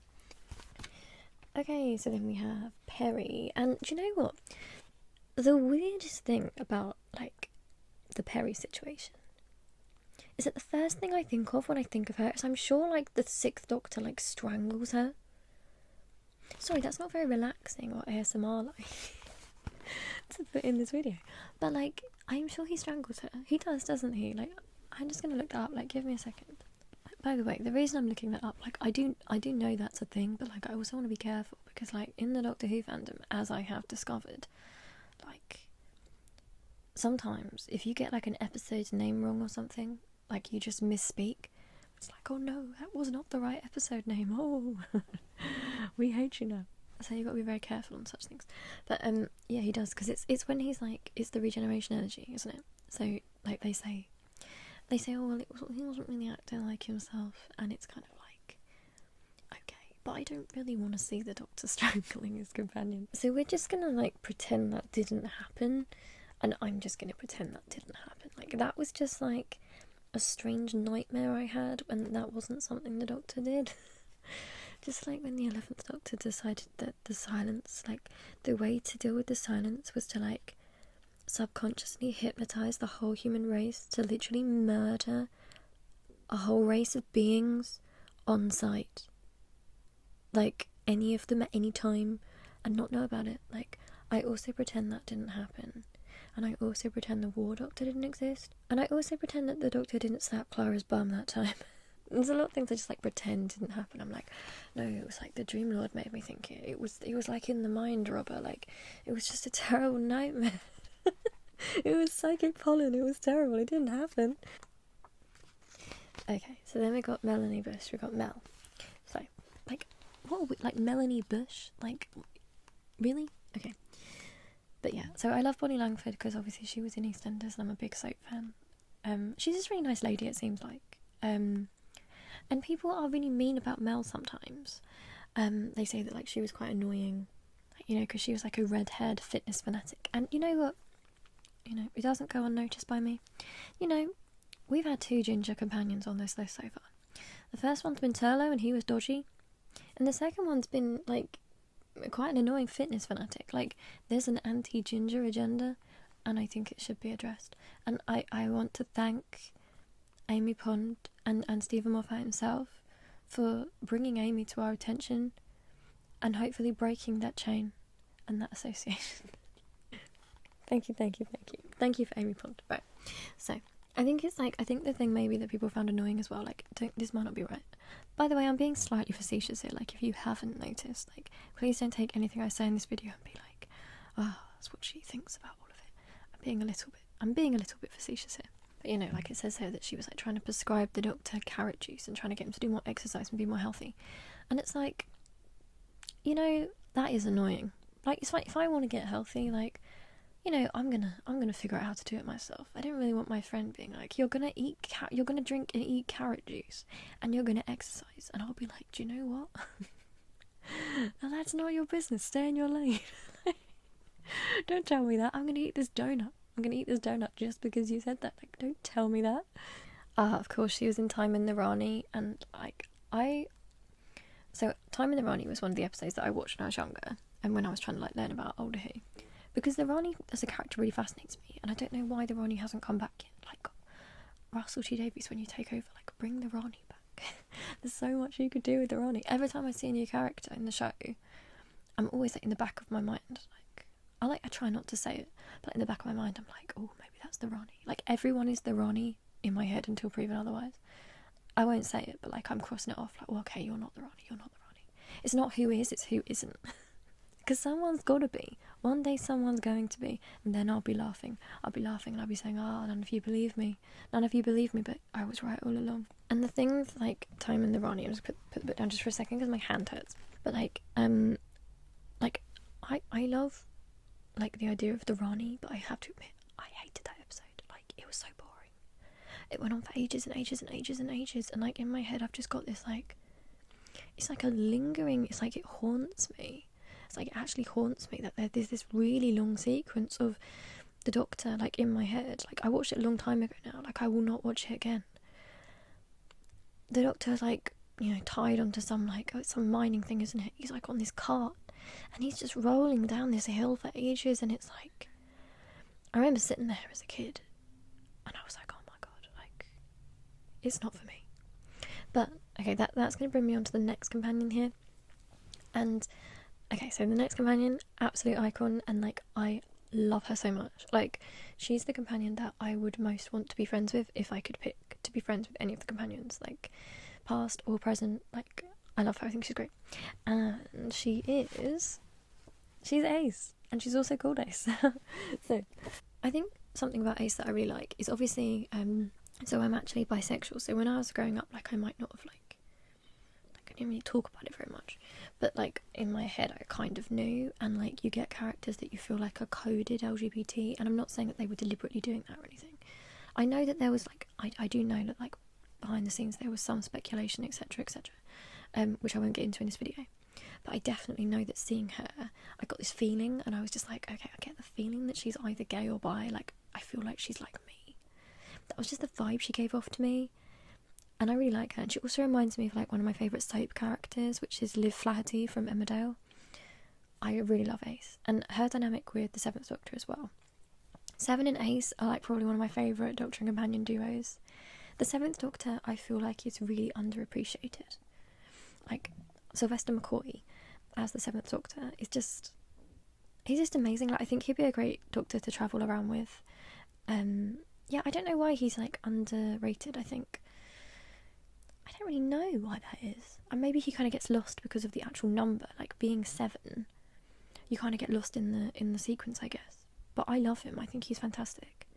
[SPEAKER 1] Okay, so then we have Perry, and do you know what? The weirdest thing about, like, the Perry situation is that the first thing I think of when I think of her is I'm sure, like, the Sixth Doctor, like, strangles her. Sorry, that's not very relaxing or ASMR-like to put in this video. But, like, I'm sure he strangles her. He does, doesn't he? Like, I'm just going to look that up. Like, give me a second. By the way, the reason I'm looking that up, like, I do know that's a thing, but, like, I also want to be careful because, like, in the Doctor Who fandom, as I have discovered, like, sometimes if you get like an episode's name wrong or something, like you just misspeak, it's like, oh no, that was not the right episode name. Oh, we hate you now. So you've got to be very careful on such things. But yeah, he does, because it's when he's like, it's the regeneration energy, isn't it? So like they say, oh well, he wasn't really acting like himself, and it's kind of like, okay, but I don't really want to see the Doctor strangling his companion. So we're just gonna like pretend that didn't happen, and I'm just gonna pretend that didn't happen. Like, that was just like a strange nightmare I had when that wasn't something the Doctor did. Just like when the 11th Doctor decided that the silence, like, the way to deal with the silence was to like subconsciously hypnotise the whole human race, to literally murder a whole race of beings on sight, like any of them at any time, and not know about it. Like, I also pretend that didn't happen, and I also pretend the War Doctor didn't exist, and I also pretend that the Doctor didn't slap Clara's bum that time. There's a lot of things I just like pretend didn't happen. I'm like, no, it was like the Dream Lord made me think it. It was like in the Mind Robber. Like, it was just a terrible nightmare. It was psychic pollen. It was terrible. It didn't happen. Okay, so then we got Melanie Bush. We got Mel. So, like, what are we, like, Melanie Bush? Like, really? Okay. But yeah, so I love Bonnie Langford because obviously she was in EastEnders and I'm a big soap fan. She's just a really nice lady, it seems like. And people are really mean about Mel sometimes. They say that, like, she was quite annoying, like, you know, because she was like a red-haired fitness fanatic. And you know what? You know, it doesn't go unnoticed by me. You know, we've had 2 ginger companions on this list so far. The first one's been Turlo, and he was dodgy. And the second one's been, like, quite an annoying fitness fanatic. Like, there's an anti-ginger agenda, and I think it should be addressed. And I want to thank Amy Pond and Stephen Moffat himself for bringing Amy to our attention and hopefully breaking that chain and that association. Thank you. Thank you for Amy Pond. Right. So, I think the thing maybe that people found annoying as well, like, this might not be right. By the way, I'm being slightly facetious here. Like, if you haven't noticed, like, please don't take anything I say in this video and be like, oh, that's what she thinks about all of it. I'm being a little bit facetious here. But, you know, like it says here that she was, like, trying to prescribe the Doctor carrot juice and trying to get him to do more exercise and be more healthy. And it's like, you know, that is annoying. Like, it's like, if I want to get healthy, like, you know, I'm gonna figure out how to do it myself. I don't really want my friend being like, you're gonna drink and eat carrot juice, and you're gonna exercise, and I'll be like, do you know what? Now that's not your business. Stay in your lane. Don't tell me that. I'm gonna eat this donut just because you said that. Like, don't tell me that. Of course, she was in Time in the Rani, and so Time in the Rani was one of the episodes that I watched when I was younger, and when I was trying to like learn about Older Who, because the Rani as a character really fascinates me, and I don't know why the Rani hasn't come back yet. Like, Russell T Davies, when you take over, like, bring the Rani back. There's so much you could do with the Rani. Every time I see a new character in the show, I'm always like in the back of my mind, like I try not to say it, but in the back of my mind I'm like, oh, maybe that's the Rani. Like, everyone is the Rani in my head until proven otherwise. I won't say it, but like I'm crossing it off, like, well, okay, you're not the Rani, you're not the Rani. It's not who is, it's who isn't. Because someone's got to be. One day someone's going to be, and then I'll be laughing and I'll be saying, oh, none of you believe me, but I was right all along. And the thing with like Time in the Rani, I'll just put the book down just for a second because my hand hurts, but like I love like the idea of the Rani, but I have to admit I hated that episode. Like, it was so boring. It went on for ages and ages and ages and ages, and like in my head I've just got this like, it's like a lingering, it's like it haunts me. It's like it actually haunts me that there's this really long sequence of the Doctor like in my head. Like, I watched it a long time ago now, like I will not watch it again. The Doctor's like, you know, tied onto some like, oh, it's some mining thing, isn't it? He's like on this cart and he's just rolling down this hill for ages, and it's like, I remember sitting there as a kid and I was like, oh my god, like, it's not for me. But okay, that's going to bring me on to the next companion here. And okay, so the next companion, absolute icon, and like I love her so much. Like, she's the companion that I would most want to be friends with if I could pick to be friends with any of the companions, like past or present. Like, I love her, I think she's great. And she's Ace, and she's also called Ace. So I think something about Ace that I really like is obviously so I'm actually bisexual, so when I was growing up, like, I might not have like I didn't really talk about it very much, but like in my head I kind of knew. And like, you get characters that you feel like are coded LGBT, and I'm not saying that they were deliberately doing that or anything. I know that there was like, I do know that like behind the scenes there was some speculation, etc, which I won't get into in this video, but I definitely know that seeing her, I got this feeling, and I was just like, okay, I get the feeling that she's either gay or bi. Like, I feel like she's like me. That was just the vibe she gave off to me, and I really like her. And she also reminds me of like one of my favourite soap characters, which is Liv Flaherty from Emmerdale. I really love Ace, and her dynamic with the Seventh Doctor as well. Seven and Ace are like probably one of my favourite Doctor and Companion duos. The Seventh Doctor, I feel like, is really underappreciated. Like, Sylvester McCoy as the Seventh Doctor is just, he's just amazing. Like, I think he'd be a great Doctor to travel around with. Yeah, I don't know why he's like underrated. I think, I don't really know why that is. And maybe he kind of gets lost because of the actual number, like being 7. You kind of get lost in the sequence, I guess. But I love him. I think he's fantastic.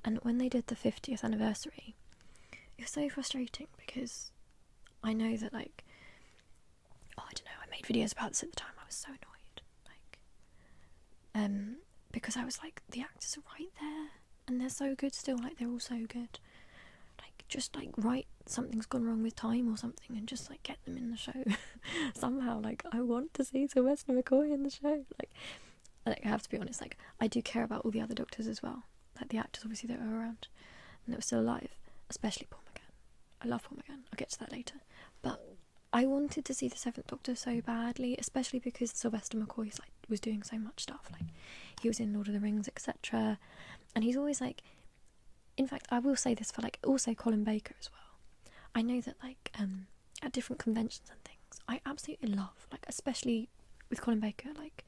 [SPEAKER 1] And when they did the 50th anniversary, it was so frustrating because I know that, like, oh, I don't know, I made videos about this at the time. I was so annoyed, like, because I was like, the actors are right there and they're so good still. Like, they're all so good. Like, just like write something's gone wrong with time or something and just like get them in the show somehow. Like, I want to see Sylvester McCoy in the show. Like, I have to be honest, like, I do care about all the other Doctors as well, like the actors obviously that were around and that were still alive, especially Paul McGann. I love Paul McGann, I'll get to that later. But I wanted to see the Seventh Doctor so badly, especially because Sylvester McCoy was doing so much stuff. Like, he was in Lord of the Rings, etc. And he's always like, in fact, I will say this for like also Colin Baker as well. I know that like at different conventions and things, I absolutely love, like, especially with Colin Baker, like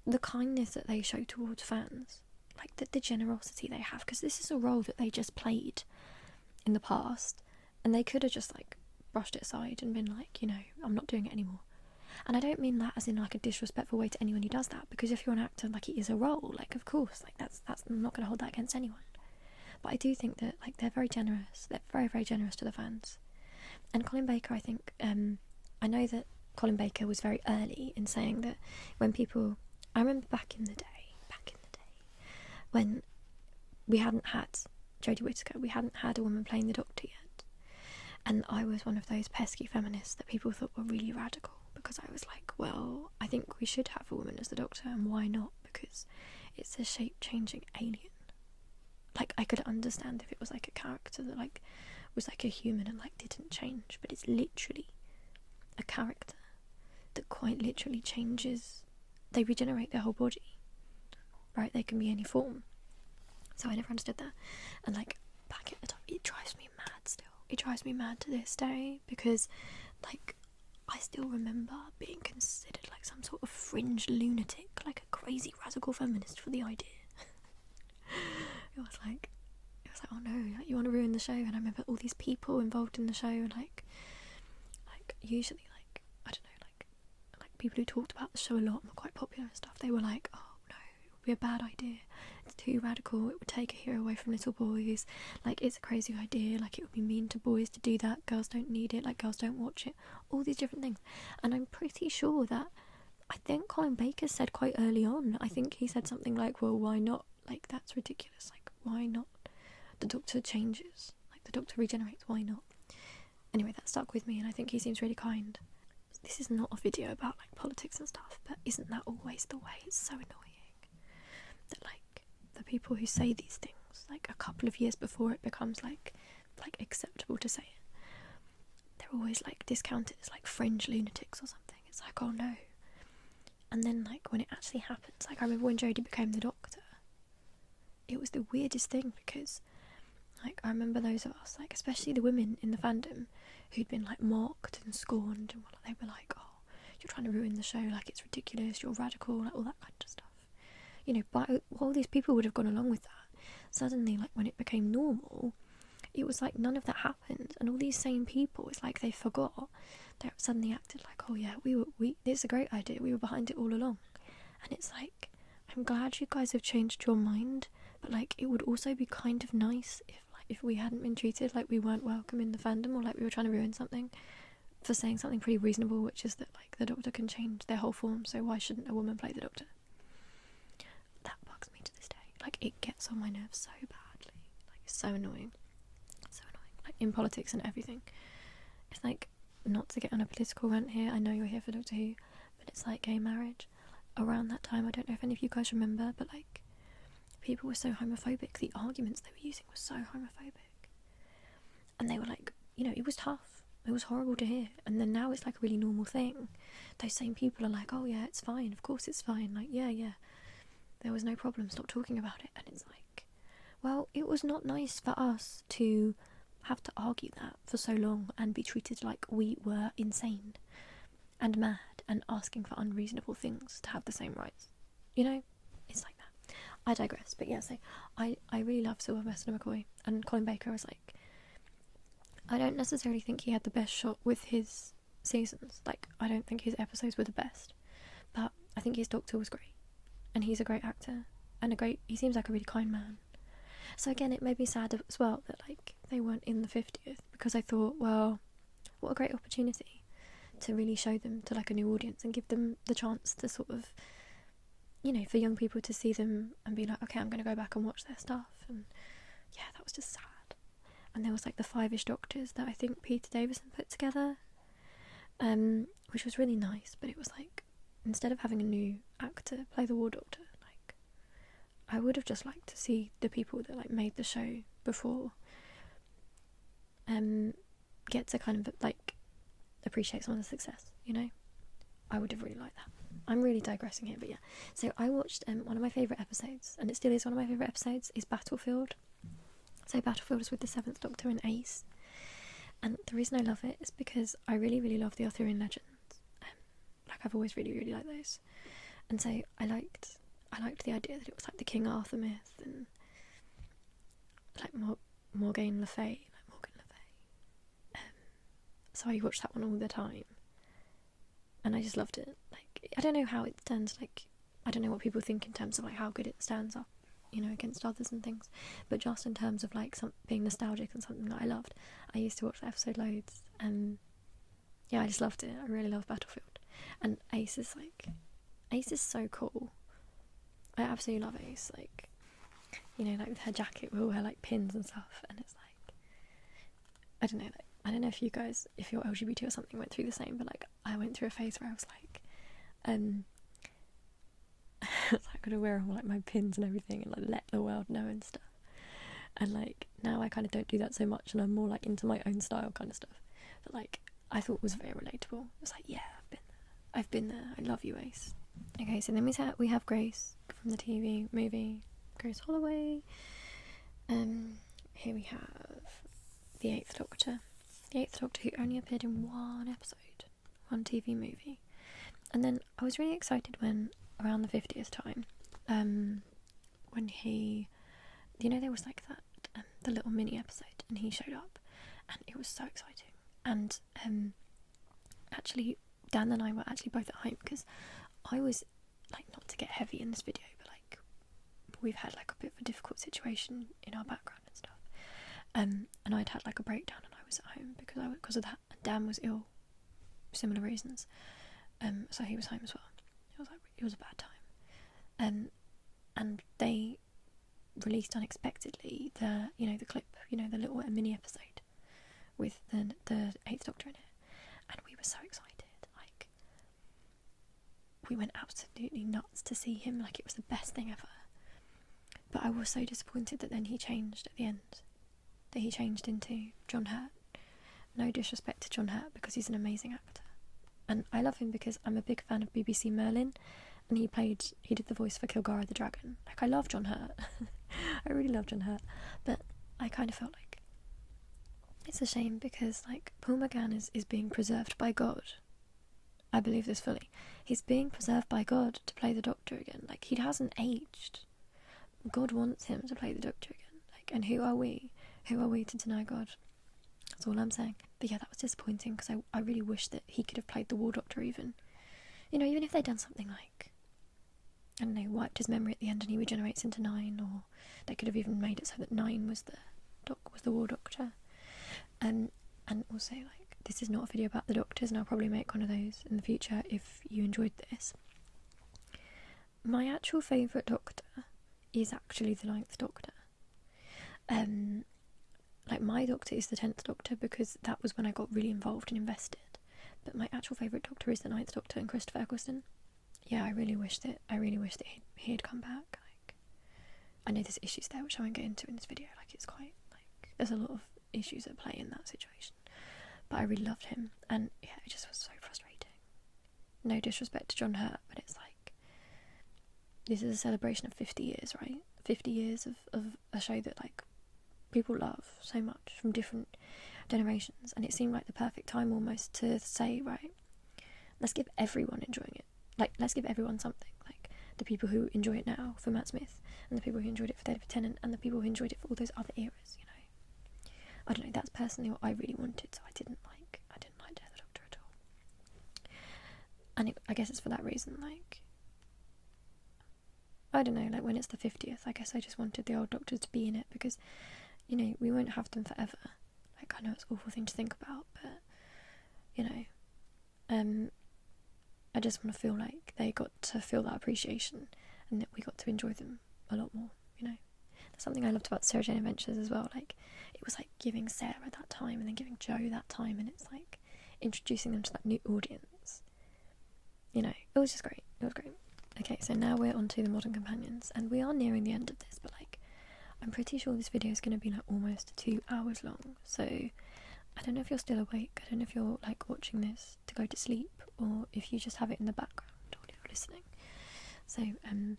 [SPEAKER 1] the kindness that they show towards fans, like the generosity they have, because this is a role that they just played in the past, and they could have just like brushed it aside and been like, you know, I'm not doing it anymore. And I don't mean that as in like a disrespectful way to anyone who does that, because if you're an actor, like, it is a role, like, of course, like that's I'm not going to hold that against anyone. But I do think that like they're very generous. They're very, very generous to the fans. And Colin Baker, I think, I know that Colin Baker was very early in saying that when people, I remember back in the day, when we hadn't had Jodie Whittaker, we hadn't had a woman playing the Doctor yet. And I was one of those pesky feminists that people thought were really radical, because I was like, well, I think we should have a woman as the Doctor, and why not? Because it's a shape-changing alien.
[SPEAKER 2] Like, I could understand if it was like a character that like was like a human and like didn't change, but it's literally a character that quite literally changes. They regenerate their whole body, right? They can be any form. So I never understood that. And like back at the time, it drives me mad still. It drives me mad to this day, because like I still remember being considered like some sort of fringe lunatic, like a crazy radical feminist for the idea. It was like, oh no, like, you want to ruin the show. And I remember all these people involved in the show, and like usually like, I don't know, like people who talked about the show a lot and were quite popular and stuff, they were like, oh no, it would be a bad idea, it's too radical, it would take a hero away from little boys, like it's a crazy idea, like it would be mean to boys to do that, girls don't need it, like girls don't watch it, all these different things. And I'm pretty sure that, I think Colin Baker said quite early on, I think he said something like, well, why not, like that's ridiculous, like why not, the Doctor changes, like the Doctor regenerates, why not? Anyway, that stuck with me, and I think he seems really kind. This is not a video about like politics and stuff, but isn't that always the way? It's so annoying that like the people who say these things, like a couple of years before it becomes like acceptable to say it, they're always like discounted as like fringe lunatics or something. It's like, oh no. And then like when it actually happens, like I remember when Jodie became the Doctor, it was the weirdest thing, because like I remember those of us, like especially the women in the fandom who'd been like mocked and scorned, and they were like, oh, you're trying to ruin the show, like it's ridiculous, you're radical, like all that kind of stuff, you know. But all these people would have gone along with that. Suddenly, like when it became normal, it was like none of that happened, and all these same people, it's like they forgot. They suddenly acted like, oh yeah, it's a great idea, we were behind it all along. And it's like, I'm glad you guys have changed your mind, but like it would also be kind of nice if we hadn't been treated like we weren't welcome in the fandom, or like we were trying to ruin something for saying something pretty reasonable, which is that like the Doctor can change their whole form, so why shouldn't a woman play the Doctor? That bugs me to this day. Like it gets on my nerves so badly. Like it's so annoying. So annoying. Like in politics and everything. It's like, not to get on a political rant here, I know you're here for Doctor Who, but it's like gay marriage. Around that time, I don't know if any of you guys remember, but like people were so homophobic, the arguments they were using were so homophobic, and they were like, you know, it was tough, it was horrible to hear. And then now it's like a really normal thing. Those same people are like, oh yeah, it's fine, of course it's fine, like yeah, there was no problem, stop talking about it. And it's like, well, it was not nice for us to have to argue that for so long and be treated like we were insane and mad and asking for unreasonable things to have the same rights, you know. It's like that. I digress, but yeah, so I really love Sylvester Mccoy, and Colin Baker was like, I don't necessarily think he had the best shot with his seasons, like I don't think his episodes were the best, but I think his Doctor was great, and he's a great actor, and he seems like a really kind man. So again, it made me sad as well that like they weren't in the 50th, because I thought, well, what a great opportunity to really show them to like a new audience and give them the chance to sort of, you know, for young people to see them and be like, okay, I'm going to go back and watch their stuff. And yeah, that was just sad. And there was like the 5-ish Doctors that I think Peter Davison put together, which was really nice. But it was like, instead of having a new actor play the War Doctor, like I would have just liked to see the people that like made the show before get to kind of like appreciate some of the success, you know. I would have really liked that. I'm really digressing here, but yeah. So I watched one of my favourite episodes, and it still is one of my favourite episodes, is Battlefield. So Battlefield is with the 7th Doctor and Ace. And the reason I love it is because I really, really love the Arthurian legends. Like I've always really, really liked those. And so I liked the idea that it was like the King Arthur myth, and like Morgane Le Fay. So I watched that one all the time. And I just loved it. Like, I don't know how it stands, like, I don't know what people think in terms of like how good it stands up, you know, against others and things. But just in terms of like being nostalgic and something that I loved, I used to watch that episode loads. And yeah, I just loved it. I really love Battlefield. And Ace is so cool. I absolutely love Ace. Like, you know, like with her jacket with all her like pins and stuff. And it's like, I don't know, like, I don't know if you guys, if you're LGBT or something, went through the same, but like I went through a phase where I was like, I was like gonna wear all like my pins and everything and like let the world know and stuff. And like now I kind of don't do that so much, and I'm more like into my own style kind of stuff. But like I thought was very relatable. It was like, yeah, I've been there. I love you, Ace. Okay, so then we have Grace from the TV movie, Grace Holloway. Here we have the Eighth Doctor. The Eighth Doctor, who only appeared in one episode, one TV movie. And then I was really excited when, around the 50th time, when he, there was like that, the little mini episode, and he showed up, and it was so exciting. And actually, Dan and I were actually both at home, because I was, like, not to get heavy in this video, but like, we've had like a bit of a difficult situation in our background and stuff. And I'd had like a breakdown, and I was at home because of that, and Dan was ill, similar reasons. So he was home as well. It was a bad time. And they released unexpectedly the clip, the little mini episode with the Eighth Doctor in it, and we were so excited. Like, we went absolutely nuts to see him. Like, it was the best thing ever. But I was so disappointed that then he changed at the end. That he changed into John Hurt. No disrespect to John Hurt, because he's an amazing actor. And I love him because I'm a big fan of BBC Merlin, and he did the voice for Kilgara the Dragon. Like, I love John Hurt. I really love John Hurt. But I kind of felt like it's a shame, because like Paul McGann is being preserved by God. I believe this fully. He's being preserved by God to play the Doctor again. Like, he hasn't aged. God wants him to play the Doctor again. Like, and who are we? Who are we to deny God? That's all I'm saying. But yeah, that was disappointing, because I really wish that he could have played the War Doctor even. Even if they'd done something like, I don't know, wiped his memory at the end and he regenerates into 9, or they could have even made it so that 9 was the War Doctor. And also, like, this is not a video about the Doctors, and I'll probably make one of those in the future if you enjoyed this. My actual favourite Doctor is actually the 9th Doctor. Like, my Doctor is the 10th Doctor, because that was when I got really involved and invested. But my actual favourite Doctor is the 9th Doctor and Christopher Eccleston. Yeah, I really wish that he had come back. Like, I know there's issues there which I won't get into in this video. Like, it's quite, like, there's a lot of issues at play in that situation. But I really loved him, and yeah, it just was so frustrating. No disrespect to John Hurt, but it's like, this is a celebration of 50 years, right? 50 years of a show that, like, people love so much from different generations, and it seemed like the perfect time almost to say, right, let's give everyone enjoying it. Like, let's give everyone something. Like, the people who enjoy it now for Matt Smith, and the people who enjoyed it for David Tennant, and the people who enjoyed it for all those other eras, I don't know, that's personally what I really wanted, so I didn't like Death of the Doctor at all. And I guess it's for that reason, like, I don't know, like, when it's the 50th, I guess I just wanted the old Doctors to be in it, because, we won't have them forever. Like, I know it's an awful thing to think about, but, I just want to feel like they got to feel that appreciation, and that we got to enjoy them a lot more, That's something I loved about Sarah Jane Adventures as well. Like, it was like giving Sarah that time, and then giving Jo that time, and it's like introducing them to that new audience. It was just great. It was great. Okay, so now we're on to the Modern Companions, and we are nearing the end of this, but like, I'm pretty sure this video is going to be like almost 2 hours long, so I don't know if you're still awake. I don't know if you're like watching this to go to sleep, or if you just have it in the background while you're listening. So, in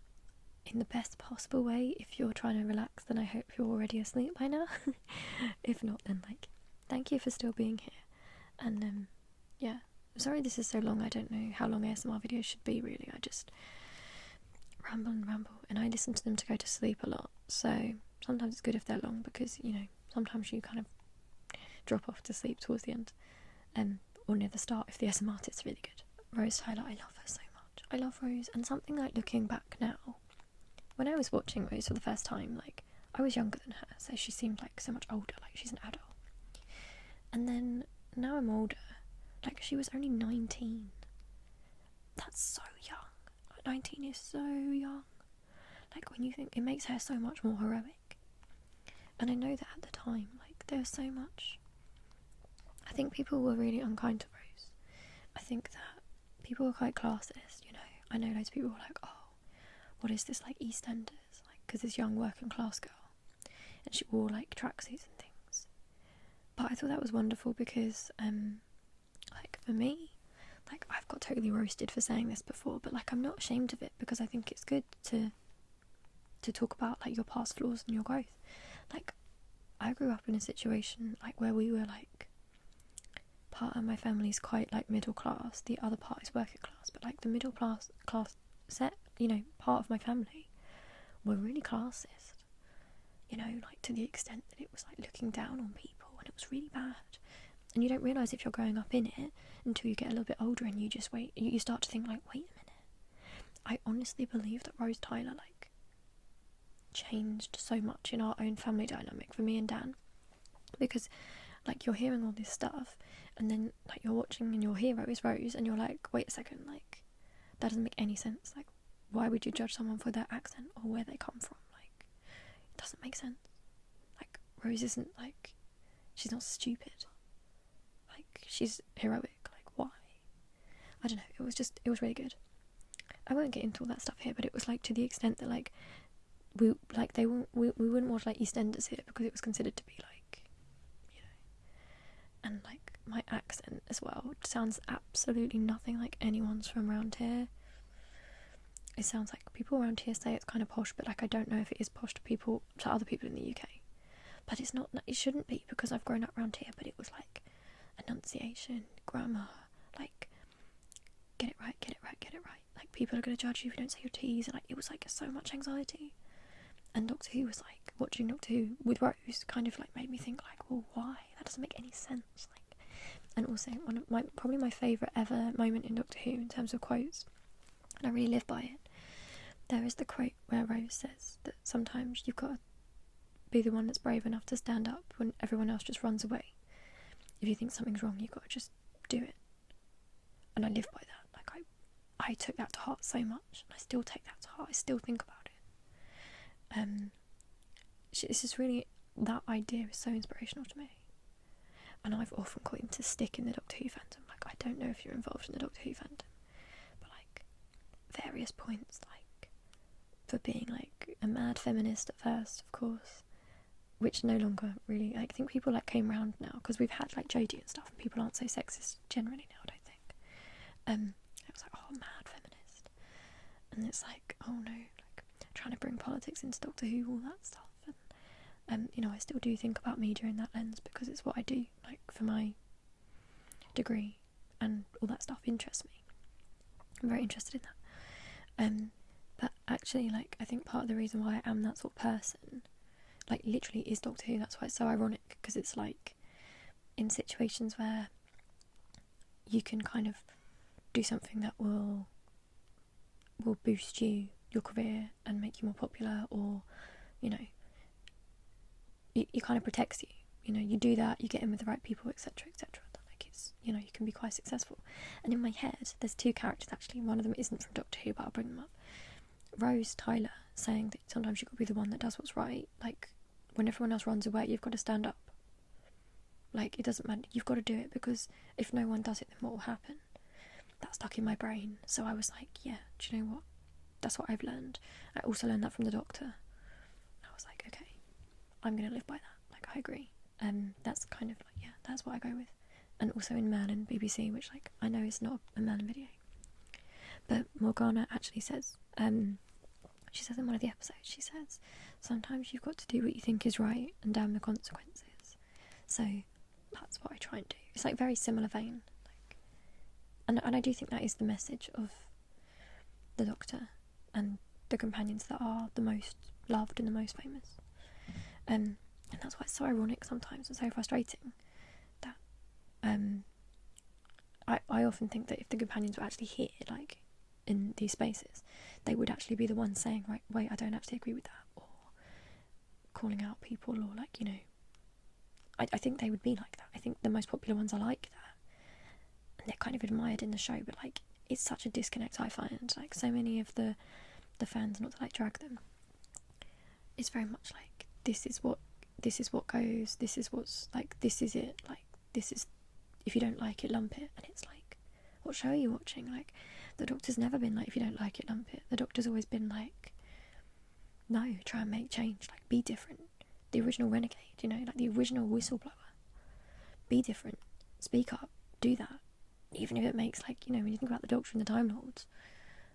[SPEAKER 2] the best possible way, if you're trying to relax, then I hope you're already asleep by now. If not, then like, thank you for still being here. And yeah, I'm sorry this is so long. I don't know how long ASMR videos should be, really. I just ramble, and I listen to them to go to sleep a lot, so sometimes it's good if they're long, because sometimes you kind of drop off to sleep towards the end, or near the start if the ASMR artist's really good. Rose Tyler, I love her so much. I love Rose, and something like looking back now, when I was watching Rose for the first time, like, I was younger than her, so she seemed like so much older, like she's an adult. And then now I'm older, like, she was only 19. That's so young. 19 is so young. Like, when you think, it makes her so much more heroic. And I know that at the time, like, there was so much. I think people were really unkind to Rose. I think that people were quite classist, I know loads of people were like, oh, what is this, like, EastEnders? Like, because this young working class girl. and she wore like tracksuits and things. But I thought that was wonderful because like for me, like I've got totally roasted for saying this before, but like I'm not ashamed of it because I think it's good to talk about like your past flaws and your growth. Like I grew up in a situation like where we were like, part of my family's quite like middle class, the other part is working class, but like the middle class set, you know, part of my family were really classist, you know, like to the extent that it was like looking down on people, and it was really bad. And you don't realise if you're growing up in it until you get a little bit older, and you start to think like, wait a minute, I honestly believe that Rose Tyler like changed so much in our own family dynamic for me and Dan, because like you're hearing all this stuff and then like you're watching and your hero is Rose and you're like, wait a second, like that doesn't make any sense. Like why would you judge someone for their accent or where they come from? Like it doesn't make sense. Like Rose isn't like, she's not stupid, like she's heroic. Like why? I don't know, it was really good. I won't get into all that stuff here, but it was like to the extent that like we wouldn't watch like EastEnders here because it was considered to be like, you know, and like my accent as well sounds absolutely nothing like anyone's from around here. It sounds like people around here say it's kind of posh, but like I don't know if it is posh to other people in the UK. But it's not, it shouldn't be, because I've grown up around here. But it was like enunciation, grammar, like get it right, get it right, get it right. Like people are going to judge you if you don't say your T's, and like it was like so much anxiety. And Doctor Who was like, watching Doctor Who with Rose kind of like made me think like, well, why? That doesn't make any sense. Like, and also probably my favourite ever moment in Doctor Who in terms of quotes, and I really live by it. There is the quote where Rose says that sometimes you've got to be the one that's brave enough to stand up when everyone else just runs away. If you think something's wrong, you've got to just do it. And I live by that. Like I took that to heart so much, and I still take that to heart. I still think about it. It's just really, that idea is so inspirational to me. And I've often got him to stick in the Doctor Who fandom. Like I don't know if you're involved in the Doctor Who fandom, but like various points, like for being like a mad feminist at first, of course, which no longer really, like, I think people like came round now because we've had like Jodie and stuff, and people aren't so sexist generally now, I don't think. It was like, oh, mad feminist, and it's like, oh no, like trying to bring politics into Doctor Who, all that stuff. And you know, I still do think about media in that lens because it's what I do, like for my degree, and all that stuff interests me. I'm very interested in that. But actually, like, I think part of the reason why I am that sort of person, like, literally is Doctor Who. That's why it's so ironic, because it's like in situations where you can kind of do something that will boost your career and make you more popular, or, you know, it kind of protects you. You know, you do that, you get in with the right people, etc., etc. Like, it's, you know, you can be quite successful. And in my head, there's two characters actually. One of them isn't from Doctor Who, but I'll bring them up. Rose Tyler saying that sometimes you've got to be the one that does what's right. Like, when everyone else runs away, you've got to stand up. Like, it doesn't matter, you've got to do it, because if no one does it, then what will happen? That stuck in my brain. So I was like, yeah, do you know what? That's what I've learned. I also learned that from the Doctor. I was like, okay, I'm going to live by that. Like, I agree. That's kind of like, yeah, that's what I go with. And also in Merlin, BBC, which, like, I know is not a Merlin video. But Morgana actually says, she says in one of the episodes, she says, sometimes you've got to do what you think is right and damn the consequences. So that's what I try and do. It's like very similar vein. Like, and I do think that is the message of the Doctor and the companions that are the most loved and the most famous. And that's why it's so ironic sometimes and so frustrating that I often think that if the companions were actually here, like in these spaces, they would actually be the ones saying, right, wait, I don't actually agree with that, or calling out people, or like, you know, I think they would be like that. I think the most popular ones are like that, and they're kind of admired in the show, but like, it's such a disconnect, I find. Like, so many of the fans, not to like drag them, it's very much like, this is what goes, this is what's like, this is it, like, this is, if you don't like it, lump it. And it's like, what show are you watching? Like, the Doctor's never been like, if you don't like it, lump it. The Doctor's always been like, no, try and make change, like, be different,
[SPEAKER 1] the original renegade, you know, like the original whistleblower. Be different, speak up, do that. Even if it makes, like, you know, when you think about the Doctor and the Time Lords,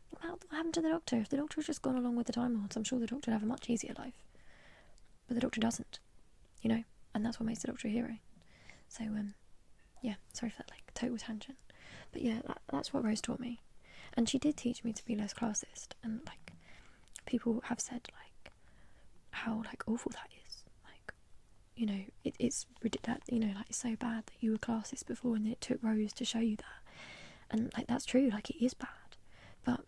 [SPEAKER 1] what happened to the Doctor? If the Doctor had just gone along with the Time Lords, I'm sure the Doctor would have a much easier life. But the Doctor doesn't, you know, and that's what makes the Doctor a hero. So, yeah, sorry for that, like, total tangent. But yeah, that's what Rose taught me. And she did teach me to be less classist. And, like, people have said, like, how, like, awful that is. Like, you know, it's that, you know, like, it's so bad that you were classist before and it took Rose to show you that. And, like, that's true, like, it is bad. But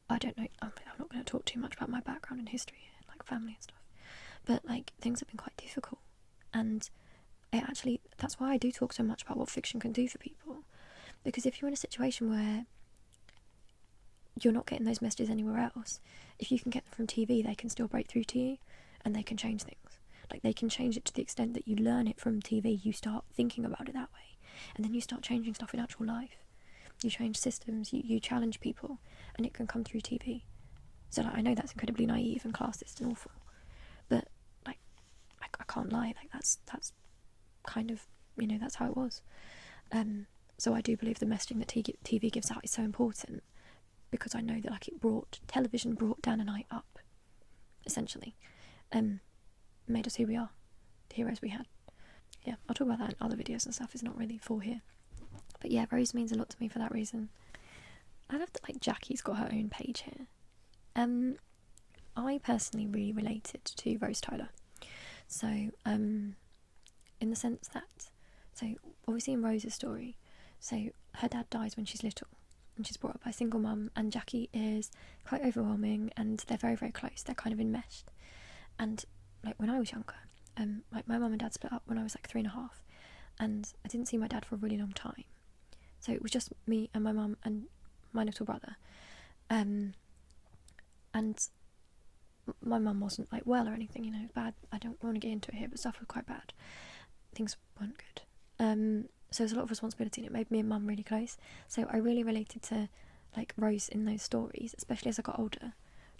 [SPEAKER 1] I don't know, I'm not going to talk too much about my background in history and, like, family and stuff. But, like, things have been quite difficult. And it actually, that's why I do talk so much about what fiction can do for people. Because if you're in a situation where you're not getting those messages anywhere else, if you can get them from TV, they can still break through to you and they can change things. Like, they can change it to the extent that you learn it from TV, you start thinking about it that way, and then you start changing stuff in actual life. You change systems, you challenge people, and it can come through TV. So, like, I know that's incredibly naive and classist and awful, but, like, I can't lie, like, that's kind of, you know, that's how it was. So I do believe the messaging that TV gives out is so important, because I know that, like, television brought Dan and I up, essentially, made us who we are, the heroes we had. Yeah, I'll talk about that in other videos and stuff, it's not really for here. But yeah, Rose means a lot to me for that reason. I love that, like, Jackie's got her own page here. I personally really related to Rose Tyler. So, in the sense that, so obviously in Rose's story, so her dad dies when she's little, and she's brought up by a single mum, and Jackie is quite overwhelming, and they're very, very close, they're kind of enmeshed. And, like, when I was younger, like, my mum and dad split up when I was, like, 3.5, and I didn't see my dad for a really long time. So it was just me and my mum and my little brother. And my mum wasn't, like, well or anything, you know, bad. I don't want to get into it here, but stuff was quite bad. Things weren't good. So there's a lot of responsibility, and it made me and mum really close. So I really related to, like, Rose in those stories, especially as I got older,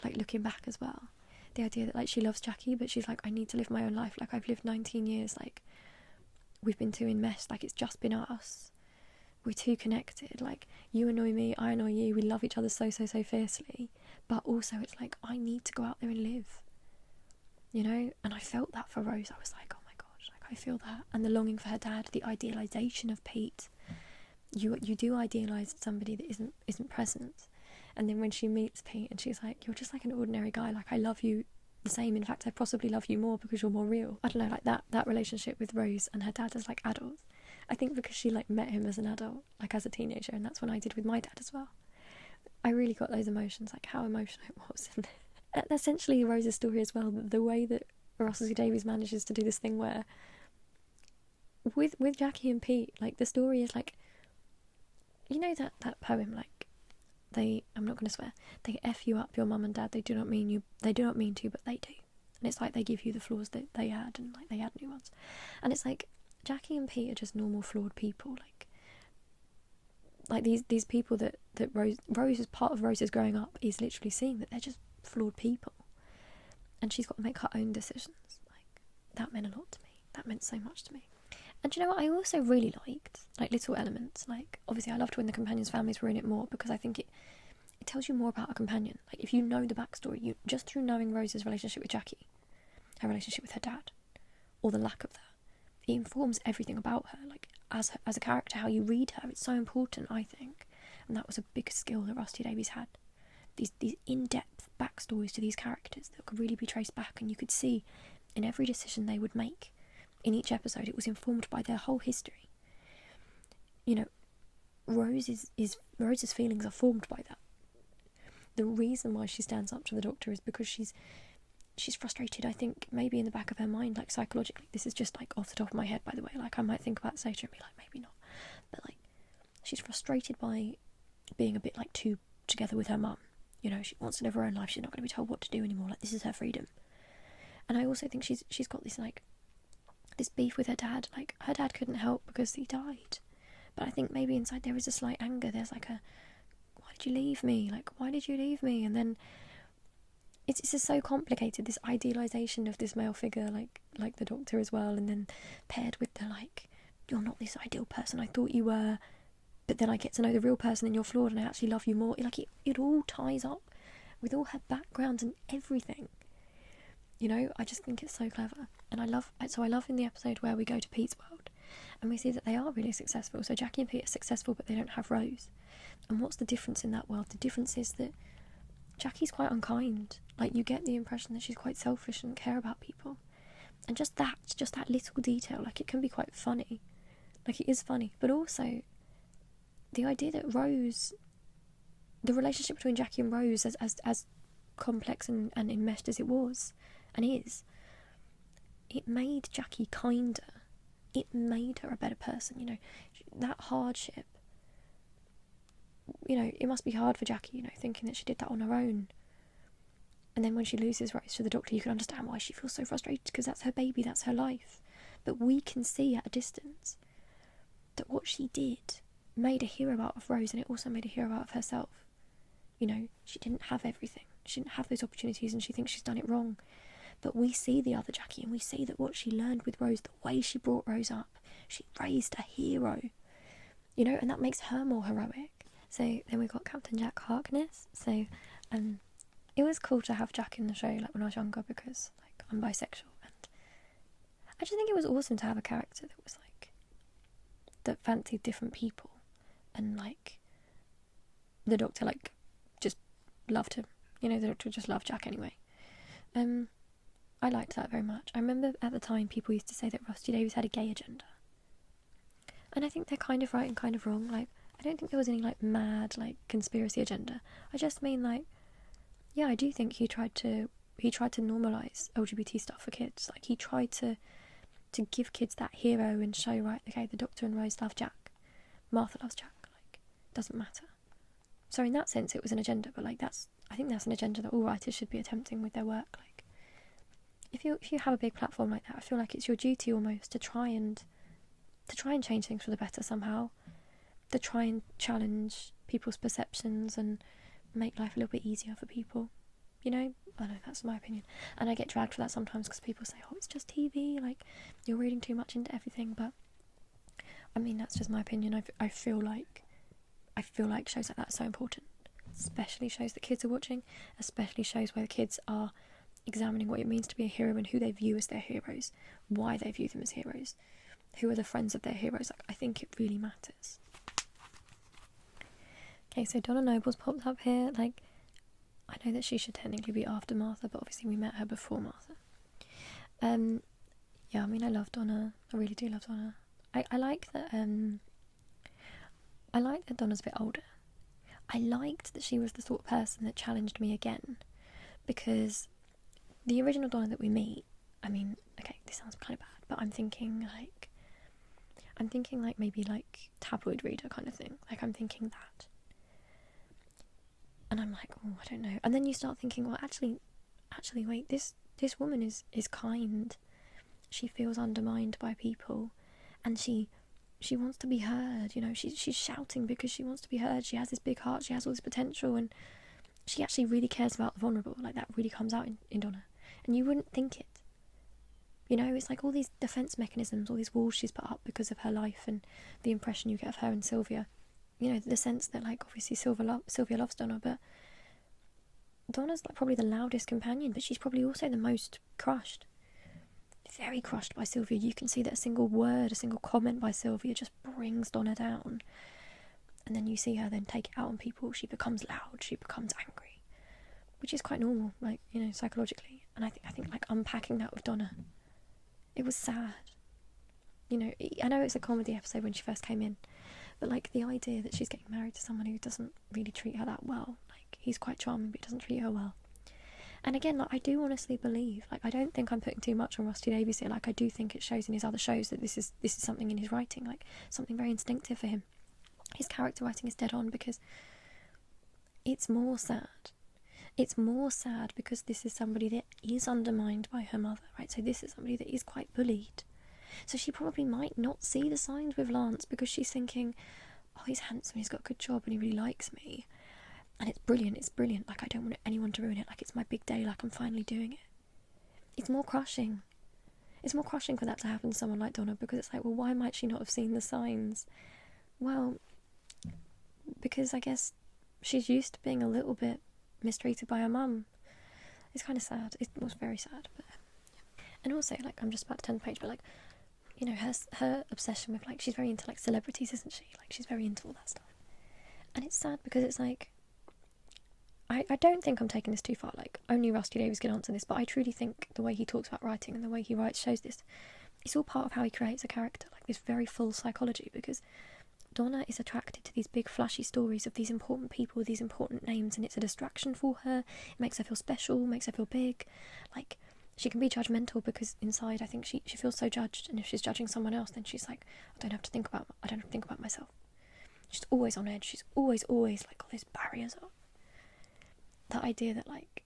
[SPEAKER 1] like, looking back as well. The idea that, like, she loves Jackie, but she's like, I need to live my own life. Like, I've lived 19 years, like, we've been too enmeshed, like, it's just been us. We're too connected, like, you annoy me, I annoy you, we love each other so fiercely, but also it's like, I need to go out there and live, you know. And I felt that for Rose. I was like, oh my god, like, I feel that. And the longing for her dad, the idealisation of Pete. You do idealise somebody that isn't present, and then when she meets Pete and she's like, you're just like an ordinary guy, like, I love you the same, in fact I possibly love you more because you're more real. I don't know, like, that relationship with Rose and her dad as, like, adults, I think because she, like, met him as an adult, like, as a teenager, and that's when I did with my dad as well. I really got those emotions, like, how emotional it was. And essentially Rose's story as well, the way that Russell T Davies manages to do this thing where with Jackie and Pete, like, the story is like, you know, that poem, like, I'm not going to swear, they F you up, your mum and dad, they do not mean to, but they do. And it's like they give you the flaws that they had, and, like, they had new ones. And it's like, Jackie and Pete are just normal, flawed people, like these people that Rose is part of. Rose's growing up is literally seeing that they're just flawed people, and she's got to make her own decisions. Like, that meant a lot to me. That meant so much to me. And you know what I also really liked? Like, little elements. Like, obviously I loved when the companions' families were in it more, because I think it tells you more about a companion. Like, if you know the backstory, you just through knowing Rose's relationship with Jackie, her relationship with her dad, or the lack of that, it informs everything about her, like, as a character, how you read her. It's so important, I think, and that was a big skill that Rusty Davies had. These in-depth backstories to these characters that could really be traced back, and you could see in every decision they would make in each episode, it was informed by their whole history. You know, Rose's feelings are formed by that. The reason why she stands up to the Doctor is because she's frustrated, I think, maybe in the back of her mind, like, psychologically. This is just, like, off the top of my head, by the way. Like, I might think about this later and be like, maybe not. But, like, she's frustrated by being a bit, like, too together with her mum. You know, she wants to live her own life. She's not going to be told what to do anymore. Like, this is her freedom. And I also think she's got this, like, this beef with her dad. Like, her dad couldn't help because he died. But I think maybe inside there is a slight anger. There's, like, why did you leave me? Like, why did you leave me? And then
[SPEAKER 2] it's just so complicated, this idealisation of this male figure, like the Doctor as well, and then paired with the, like, you're not this ideal person I thought you were, but then I get to know the real person and you're flawed and I actually love you more. Like, it all ties up with all her background and everything. You know, I just think it's so clever. And I love in the episode where we go to Pete's world and we see that they are really successful. So Jackie and Pete are successful, but they don't have Rose. And what's the difference in that world? The difference is that Jackie's quite unkind. Like, you get the impression that she's quite selfish and care about people. And just that little detail, like, it can be quite funny. Like, it is funny. But also, the idea that Rose, the relationship between Jackie and Rose, as complex and enmeshed as it was, and is, it made Jackie kinder. It made her a better person, you know. That hardship, you know, it must be hard for Jackie, you know, thinking that she did that on her own. And then when she loses Rose to the Doctor, you can understand why she feels so frustrated, because that's her baby, that's her life. But we can see at a distance that what she did made a hero out of Rose, and it also made a hero out of herself. You know, she didn't have everything. She didn't have those opportunities, and she thinks she's done it wrong. But we see the other Jackie, and we see that what she learned with Rose, the way she brought Rose up, she raised a hero. You know, and that makes her more heroic. So then we got Captain Jack Harkness. So it was cool to have Jack in the show, like, when I was younger, because, like, I'm bisexual, and I just think it was awesome to have a character that was, like, that fancied different people, and, like, the Doctor, like, just loved him. You know, the Doctor just loved Jack anyway. I liked that very much. I remember at the time people used to say that Rusty Davies had a gay agenda, and I think they're kind of right and kind of wrong. Like, I don't think there was any, like, mad, like, conspiracy agenda. I just mean, like, yeah, I do think he tried to normalise LGBT stuff for kids. Like, he tried to give kids that hero and show, right, okay, the Doctor and Rose love Jack, Martha loves Jack, like, doesn't matter. So in that sense it was an agenda, but, like, I think that's an agenda that all writers should be attempting with their work. Like, if you have a big platform like that, I feel like it's your duty almost to try and change things for the better somehow, to try and challenge people's perceptions and make life a little bit easier for people, you know? I know, that's my opinion, and I get dragged for that sometimes because people say, oh, it's just TV, like, you're reading too much into everything. But I mean, that's just my opinion. I feel like shows like that are so important, especially shows that kids are watching, especially shows where the kids are examining what it means to be a hero and who they view as their heroes, why they view them as heroes, who are the friends of their heroes. Like, I think it really matters. Okay, so Donna Nobles popped up here. Like, I know that she should technically be after Martha, but obviously we met her before Martha. Yeah, I mean, I love Donna. I really do love Donna. I like that. I like that Donna's a bit older. I liked that she was the sort of person that challenged me again, because the original Donna that we meet, I mean, okay, this sounds kind of bad, but I'm thinking like maybe like tabloid reader kind of thing. Like, I'm thinking that. And I'm like, oh, I don't know. And then you start thinking, well, actually, wait, this woman is kind. She feels undermined by people, and she wants to be heard. You know, she's shouting because she wants to be heard. She has this big heart. She has all this potential, and she actually really cares about the vulnerable. Like, that really comes out in Donna, and you wouldn't think it. You know, it's like all these defence mechanisms, all these walls she's put up because of her life, and the impression you get of her and Sylvia. You know, the sense that, like, obviously Sylvia loves Donna, but Donna's, like, probably the loudest companion, but she's probably also the most crushed. Very crushed by Sylvia. You can see that a single word, a single comment by Sylvia just brings Donna down. And then you see her then take it out on people. She becomes loud, she becomes angry, which is quite normal, like, you know, psychologically. And I think like, unpacking that with Donna, it was sad. You know, I know it's a comedy episode when she first came in, but, like, the idea that she's getting married to someone who doesn't really treat her that well. Like, he's quite charming, but he doesn't treat her well. And again, like, I do honestly believe, like, I don't think I'm putting too much on Rusty Davies here. Like, I do think it shows in his other shows that this is something in his writing, like, something very instinctive for him. His character writing is dead on, because it's more sad. It's more sad because this is somebody that is undermined by her mother, right? So this is somebody that is quite bullied. So she probably might not see the signs with Lance, because she's thinking, oh, he's handsome, he's got a good job, and he really likes me. And it's brilliant, like I don't want anyone to ruin it, like it's my big day, like I'm finally doing it. It's more crushing for that to happen to someone like Donna, because it's like, well, why might she not have seen the signs? Well, because I guess she's used to being a little bit mistreated by her mum. It's kind of sad. It was very sad. But and also, like, I'm just about to turn the page, but like, you know, her obsession with, like, she's very into, like, celebrities, isn't she? Like, she's very into all that stuff. And it's sad because it's like, I don't think I'm taking this too far. Like, only Rusty Davies can answer this, but I truly think the way he talks about writing and the way he writes shows this. It's all part of how he creates a character, like this very full psychology, because Donna is attracted to these big flashy stories of these important people with these important names, and it's a distraction for her. It makes her feel special, makes her feel big. Like, she can be judgmental because inside I think she feels so judged, and if she's judging someone else, then she's like, I don't have to think about myself. She's always on edge. She's always like all these barriers up. That idea that, like,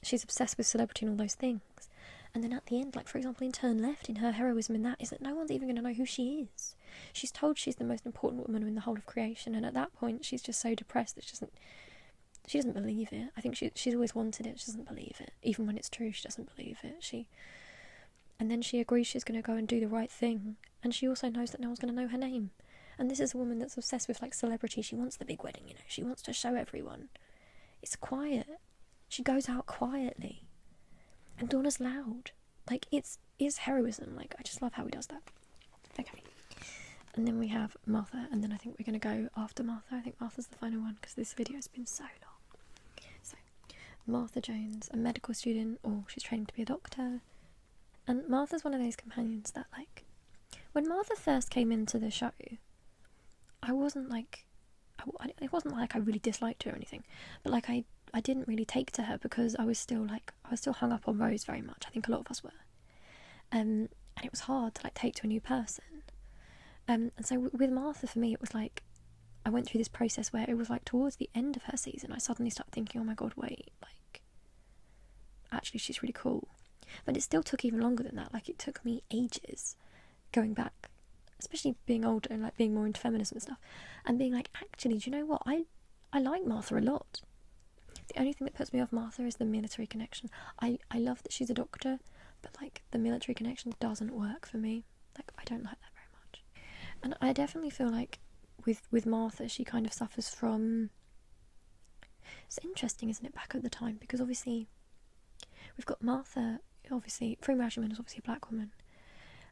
[SPEAKER 2] she's obsessed with celebrity and all those things, and then at the end, like, for example, in Turn Left, in her heroism in that, is that no one's even going to know who she is. She's told she's the most important woman in the whole of creation, and at that point she's just so depressed that she doesn't believe it. I think she's always wanted it. She doesn't believe it. Even when it's true, she doesn't believe it. And then she agrees she's going to go and do the right thing, and she also knows that no one's going to know her name. And this is a woman that's obsessed with, like, celebrity. She wants the big wedding, you know. She wants to show everyone. It's quiet. She goes out quietly. And Donna's loud. Like, it's heroism. Like, I just love how he does that. Okay. And then we have Martha, and then I think we're going to go after Martha. I think Martha's the final one, because this video has been so long. So, Martha Jones, a medical student, or she's training to be a doctor. And Martha's one of those companions that, like, when Martha first came into the show, I wasn't like, it wasn't like I really disliked her or anything, but like I didn't really take to her because I was still hung up on Rose very much. I think a lot of us were, and it was hard to, like, take to a new person. And so with Martha, for me, it was like I went through this process where it was like towards the end of her season, I suddenly started thinking, oh my god, wait, like, actually she's really cool. But it still took even longer than that. Like, it took me ages going back, especially being older and, like, being more into feminism and stuff, and being like, actually, do you know what, I like Martha a lot. The only thing that puts me off Martha is the military connection. I love that she's a doctor, but, like, the military connection doesn't work for me. Like, I don't like that very much. And I definitely feel like with Martha, she kind of suffers from, it's interesting, isn't it, back at the time, because obviously we've got Martha, obviously Freema Agyeman is obviously a black woman,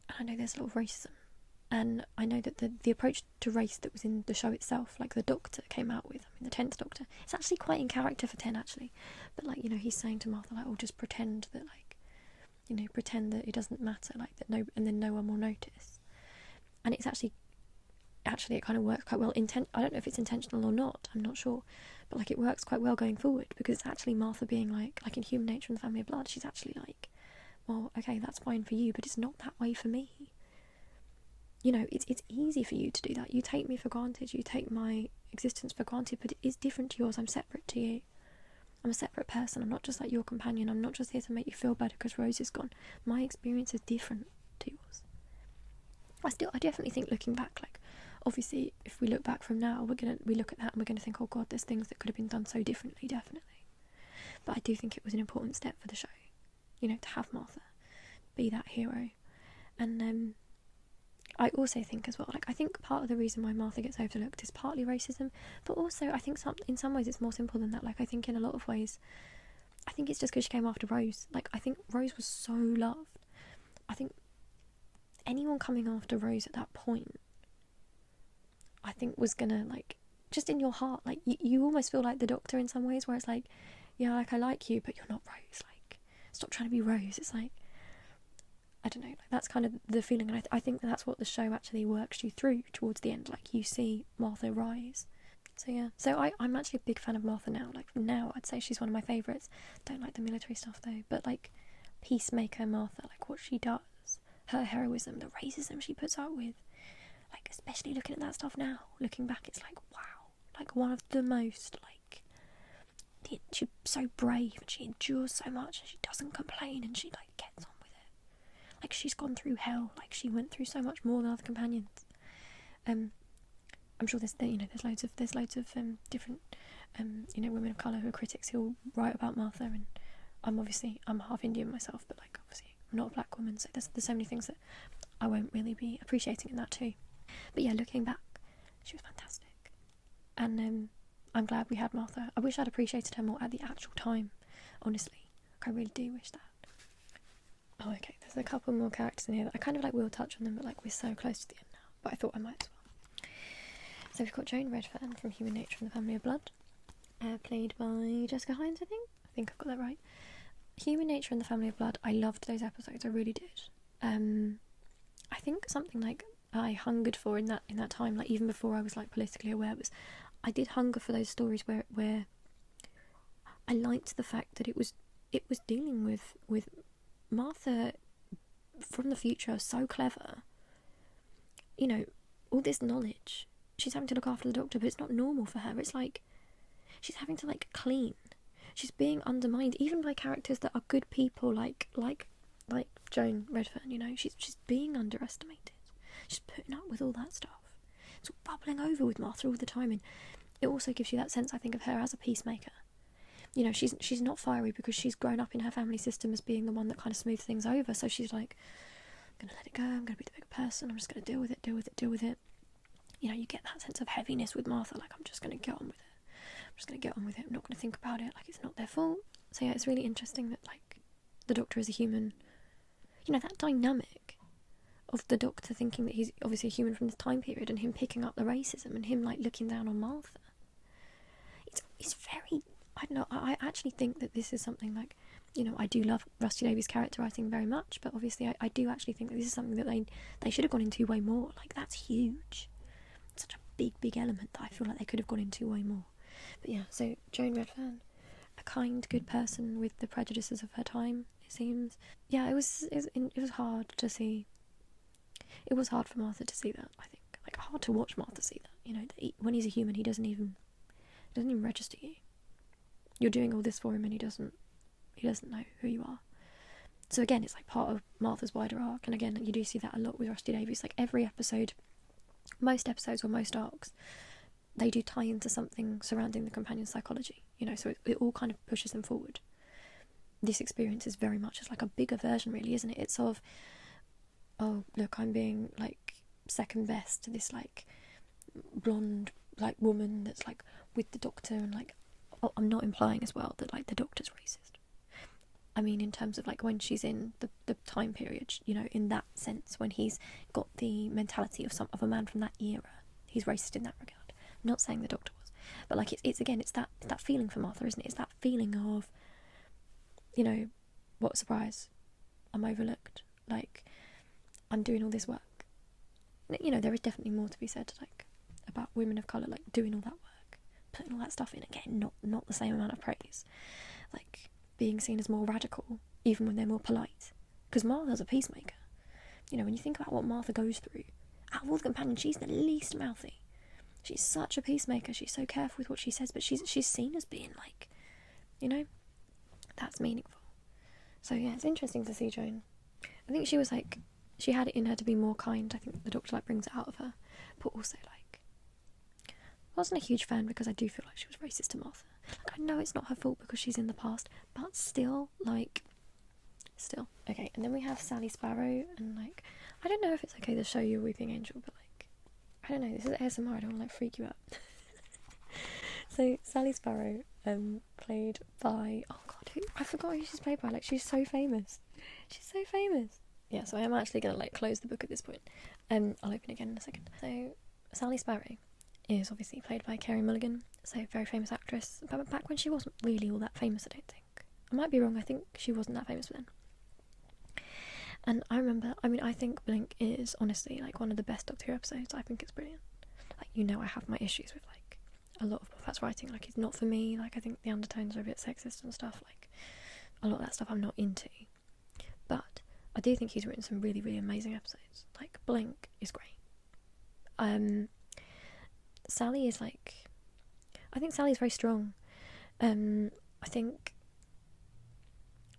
[SPEAKER 2] and I know there's a lot of racism. And I know that the approach to race that was in the show itself, like the Doctor came out with, I mean, the 10th Doctor, it's actually quite in character for 10, actually. But, like, you know, he's saying to Martha, like, oh, just pretend that, like, you know, pretend that it doesn't matter, like, that and then no one will notice. And it's actually it kind of works quite well. I don't know if it's intentional or not, I'm not sure. But, like, it works quite well going forward, because it's actually Martha being like in Human Nature and the Family of Blood, she's actually like, well, okay, that's fine for you, but it's not that way for me. You know, it's easy for you to do that. You take me for granted, you take my existence for granted, but it is different to yours. I'm separate to you. I'm a separate person. I'm not just like your companion. I'm not just here to make you feel better because Rose is gone. My experience is different to yours. I definitely think, looking back, like, obviously, if we look back from now, we look at that and we're gonna think, oh god, there's things that could have been done so differently, definitely. But I do think it was an important step for the show, you know, to have Martha be that hero. And I also think as well, like, I think part of the reason why Martha gets overlooked is partly racism, but also I think in some ways it's more simple than that. Like, I think in a lot of ways, I think it's just because she came after Rose. Like, I think Rose was so loved. I think anyone coming after Rose at that point, I think was gonna, like, just in your heart, like, you almost feel like the Doctor in some ways, where it's like, yeah, like, I like you, but you're not Rose. Like, stop trying to be Rose. It's like, I don't know, like, that's kind of the feeling, and I think that's what the show actually works you through towards the end. Like, you see Martha rise. So yeah, so I'm actually a big fan of Martha now. Like, now I'd say she's one of my favourites. Don't like the military stuff though, but, like, Peacemaker Martha, like, what she does, her heroism, the racism she puts up with, like, especially looking at that stuff now, looking back, it's like, wow, like, one of the most, like, she's so brave, and she endures so much, and she doesn't complain, and she, like, gets on. Like, she's gone through hell. Like, she went through so much more than other companions. I'm sure there's loads of different
[SPEAKER 1] women of colour who are critics who'll write about Martha, and I'm half Indian myself, but like obviously I'm not a black woman, so there's so many things that I won't really be appreciating in that too. But yeah, looking back, she was fantastic, and I'm glad we had Martha. I wish I'd appreciated her more at the actual time, honestly. I really do wish that. Oh, okay, there's a couple more characters in here that I kind of like will touch on them, but like we're so close to the end now, but I thought I might as well. So we've got Joan Redfern from Human Nature and the Family of Blood, played by Jessica Hines, I think I've got that right. Human Nature and the Family of Blood, I loved those episodes, I really did. I think something like I hungered for in that time, like even before I was like politically aware, was I did hunger for those stories where I liked the fact that it was dealing with Martha from the future, so clever. You know, all this knowledge. She's having to look after the Doctor, but it's not normal for her. It's like she's having to like clean. She's being undermined even by characters that are good people, like Joan Redfern. You know, she's being underestimated. She's putting up with all that stuff. It's all bubbling over with Martha all the time, and it also gives you that sense, I think, of her as a peacemaker. You know, she's not fiery because she's grown up in her family system as being the one that kind of smooths things over. So she's like, I'm gonna let it go. I'm gonna be the bigger person. I'm just gonna deal with it. You know, you get that sense of heaviness with Martha. Like, I'm just gonna get on with it. I'm not gonna think about it. Like, it's not their fault. So yeah, it's really interesting that like the Doctor is a human. You know, that dynamic of the Doctor thinking that he's obviously a human from this time period, and him picking up the racism, and him like looking down on Martha. It's very, I don't know, I actually think that this is something like, you know, I do love Rusty Davies' character writing very much, but obviously I do actually think that this is something that they should have gone into way more. Like, that's huge. It's such a big element that I feel like they could have gone into way more. But yeah, so Joan Redfern, a kind, good person with the prejudices of her time, it seems. Yeah, it was hard to see. It was hard for Martha to see that, I think. Like, hard to watch Martha see that. You know, when he's a human, he doesn't even register you. You're doing all this for him, and he doesn't know who you are. So again, it's like part of Martha's wider arc, and again, you do see that a lot with Rusty Davies. Like, every episode, most episodes or most arcs, they do tie into something surrounding the companion's psychology, you know, so it all kind of pushes them forward. This experience is very much as like a bigger version, really, isn't it? It's of, oh, look, I'm being like second best to this like blonde like woman that's like with the Doctor, and like, oh, I'm not implying as well that like the Doctor's racist. I mean, in terms of like when she's in the time period, you know, in that sense, when he's got the mentality of a man from that era, he's racist in that regard. I'm not saying the Doctor was, but like it's again, it's that feeling for Martha, isn't it? It's that feeling of, you know, what a surprise, I'm overlooked. Like, I'm doing all this work. You know, there is definitely more to be said, like, about women of colour, like, doing all that work, putting all that stuff in. Again, not the same amount of praise. Like, being seen as more radical, even when they're more polite. Because Martha's a peacemaker. You know, when you think about what Martha goes through, out of all the companions, she's the least mouthy. She's such a peacemaker. She's so careful with what she says, but she's seen as being, like, you know, that's meaningful. So, yeah, it's interesting to see Joan. I think she was, like, she had it in her to be more kind. I think the Doctor, like, brings it out of her. But also, like, I wasn't a huge fan because I do feel like she was racist to Martha. Like, I know it's not her fault because she's in the past, but still. Okay, and then we have Sally Sparrow, and, like, I don't know if it's okay to show you a weeping angel, but, like, I don't know, this is ASMR, I don't want to, like, freak you out. So, Sally Sparrow, played by, oh god, I forgot who she's played by, like, she's so famous. Yeah, so I am actually going to, like, close the book at this point. I'll open again in a second. So, Sally Sparrow is obviously played by Carey Mulligan, so very famous actress, but back when she wasn't really all that famous, I don't think. I might be wrong, I think she wasn't that famous then. And I remember, I mean, I think Blink is honestly, like, one of the best Doctor Who episodes. I think it's brilliant. Like, you know, I have my issues with, like, a lot of Moffat's writing, like, it's not for me. Like, I think the undertones are a bit sexist and stuff, like, a lot of that stuff I'm not into. But I do think he's written some really, really amazing episodes. Like, Blink is great. Sally is, like, I think Sally's very strong. I think,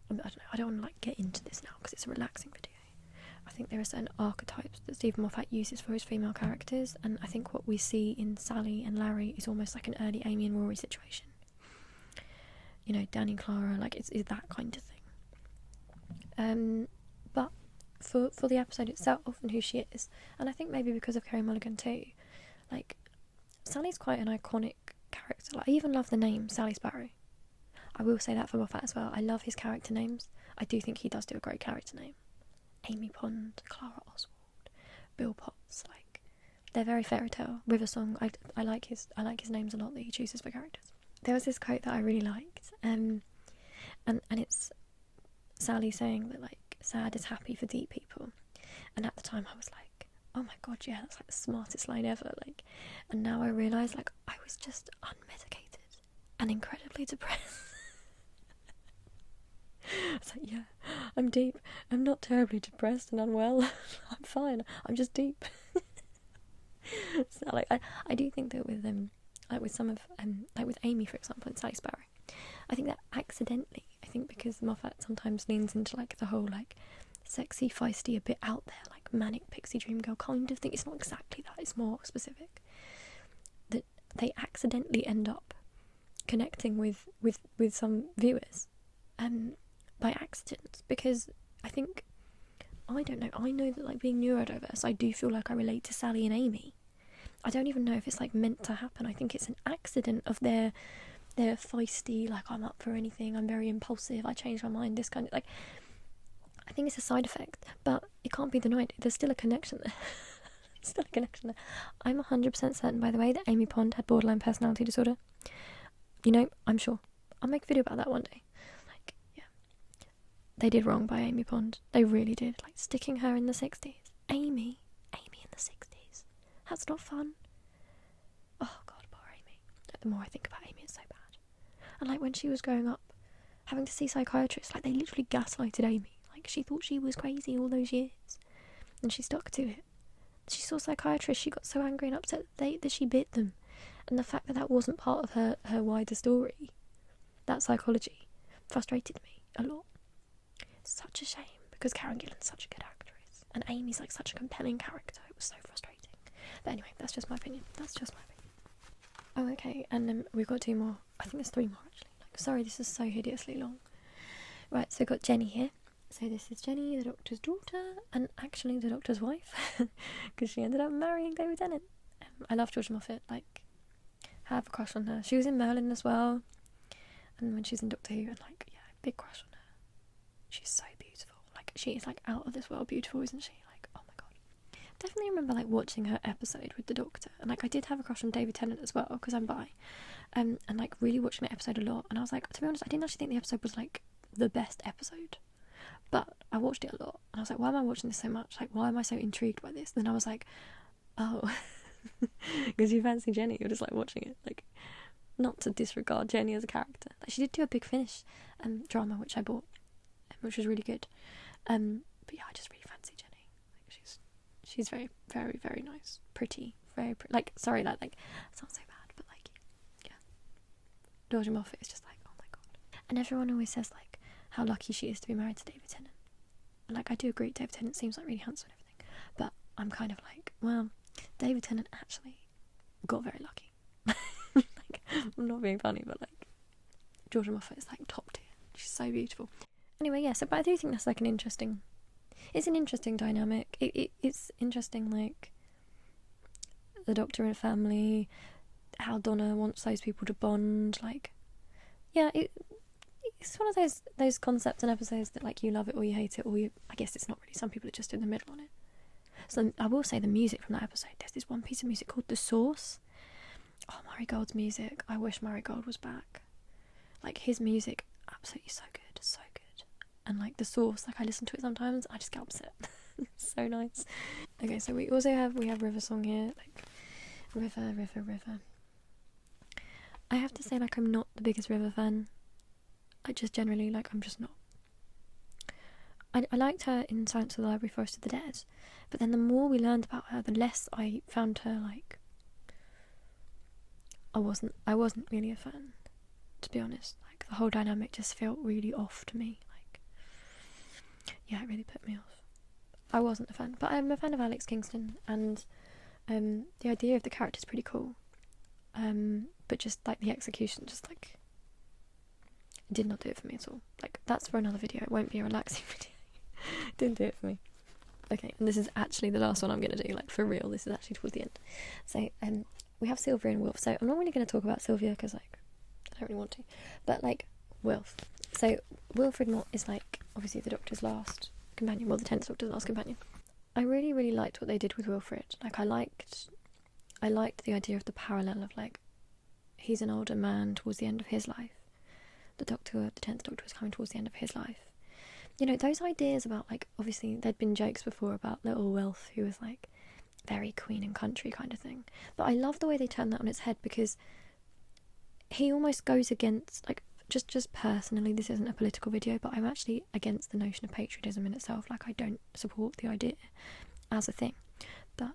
[SPEAKER 1] I don't know, I don't want to, like, get into this now because it's a relaxing video.
[SPEAKER 2] I think there are certain archetypes that Stephen Moffat uses for his female characters, and I think what we see in Sally and Larry is almost like an early Amy and Rory situation. You know, Danny, Clara, like it's that kind of thing. But for the episode itself and who she is, and I think maybe because of Carey Mulligan too, like Sally's quite an iconic character. Like I even love the name Sally Sparrow. I will say that for Moffat as well. I love his character names. I do think he does do a great character name. Amy Pond, Clara Oswald, Bill Potts, like they're very fairy tale. River Song, I like his names a lot that he chooses for characters. There was this quote that I really liked, and it's Sally saying that like sad is happy for deep people, and at the time I was like, oh my god, yeah, that's like the smartest line ever. Like, and now I realise like I was just unmedicated and incredibly depressed. I was like, yeah, I'm deep. I'm not terribly depressed and unwell. I'm fine. I'm just deep. So like I do think that with like with some of like with Amy, for example, and Sally Sparrow, I think that accidentally, I think because Moffat sometimes leans into like the whole like sexy, feisty, a bit out there, like manic pixie dream girl kind of thing. It's not exactly that, it's more specific. That they accidentally end up connecting with some viewers by accident, because I think, I don't know, I know that like being neurodiverse, I do feel like I relate to Sally and Amy. I don't even know if it's like meant to happen. I think it's an accident of their feisty, like I'm up for anything, I'm very impulsive, I change my mind, this kind of like, I think it's a side effect, but it can't be denied. There's still a connection there. Still a connection there. I'm 100% certain, by the way, that Amy Pond had borderline personality disorder. You know, I'm sure. I'll make a video about that one day. Like, yeah. They did wrong by Amy Pond. They really did. Like, sticking her in the 60s. Amy in the 60s. That's not fun. Oh, God, poor Amy. Like, the more I think about Amy, it's so bad. And, like, when she was growing up, having to see psychiatrists, like, they literally gaslighted Amy. Like, she thought she was crazy all those years. And she stuck to it. She saw psychiatrists, she got so angry and upset that she bit them. And the fact that wasn't part of her wider story, that psychology, frustrated me a lot. Such a shame, because Karen Gillan's such a good actress. And Amy's like such a compelling character. It was so frustrating. But anyway, that's just my opinion. Oh, okay, and then we've got 2 more. I think there's 3 more, actually. Like, sorry, this is so hideously long. Right, so we've got Jenny here. So this is Jenny, the Doctor's daughter, and actually the Doctor's wife, because she ended up marrying David Tennant. I love Georgia Moffat, like, have a crush on her. She was in Merlin as well, and when she's in Doctor Who, and like, yeah, big crush on her. She's so beautiful. Like, she is like out of this world beautiful, isn't she? Like, oh my god. Definitely remember like watching her episode with the Doctor, and like I did have a crush on David Tennant as well, because I'm bi, and like really watching the episode a lot. And I was like, to be honest, I didn't actually think the episode was like the best episode. But I watched it a lot, and I was like, why am I watching this so much? Like, why am I so intrigued by this? Then I was like, oh, because you fancy Jenny, you're just like watching it. Like, not to disregard Jenny as a character. Like, she did do a Big Finish drama, which I bought, which was really good. But yeah, I just really fancy Jenny. Like, she's very, very, very nice, pretty, very pretty. Like, sorry, like it's not so bad, but like, yeah. Georgia Moffat is just like, oh my god. And everyone always says like how lucky she is to be married to David Tennant. Like, I do agree, David Tennant seems like really handsome and everything, but I'm kind of like, well, David Tennant actually got very lucky. Like, I'm not being funny, but like, Georgia Moffat is like top tier. She's so beautiful. Anyway, yeah, so, but I do think that's like it's an interesting dynamic. It's interesting, like, the Doctor and family, how Donna wants those people to bond, like, yeah, it's one of those concepts and episodes that like you love it or you hate it, or I guess it's not really, some people are just in the middle on it. So I will say the music from that episode, there's this one piece of music called The Source. Oh, Murray Gold's music, I wish Murray Gold was back. Like, his music, absolutely so good. And like The Source, like I listen to it sometimes, I just get upset. It's so nice. Okay, so we have River Song here, like River. I have to say, like, I'm not the biggest River fan. I just generally, like, I'm just not. I liked her in Silence of the Library, Forest of the Dead, but then the more we learned about her, the less I found her, like, I wasn't really a fan, to be honest. Like, the whole dynamic just felt really off to me. Like, yeah, it really put me off. I wasn't a fan, but I'm a fan of Alex Kingston, and the idea of the character is pretty cool. But just like the execution, just like did not do it for me at all. Like, that's for another video. It won't be a relaxing video. Didn't do it for me. Okay, and this is actually the last one I'm going to do, like, for real. This is actually towards the end. So, we have Sylvia and Wilf. So, I'm not really going to talk about Sylvia because, like, I don't really want to. But, like, Wilf. So, Wilfred Mott is, like, obviously the Doctor's last companion. Well, the 10th Doctor's last companion. I really, really liked what they did with Wilfred. Like, I liked the idea of the parallel of, like, he's an older man towards the end of his life. The 10th Doctor was coming towards the end of his life. You know, those ideas about, like, obviously there'd been jokes before about little Wilf, who was, like, very queen and country kind of thing. But I love the way they turned that on its head, because he almost goes against, like, just personally, this isn't a political video, but I'm actually against the notion of patriotism in itself. Like, I don't support the idea as a thing. But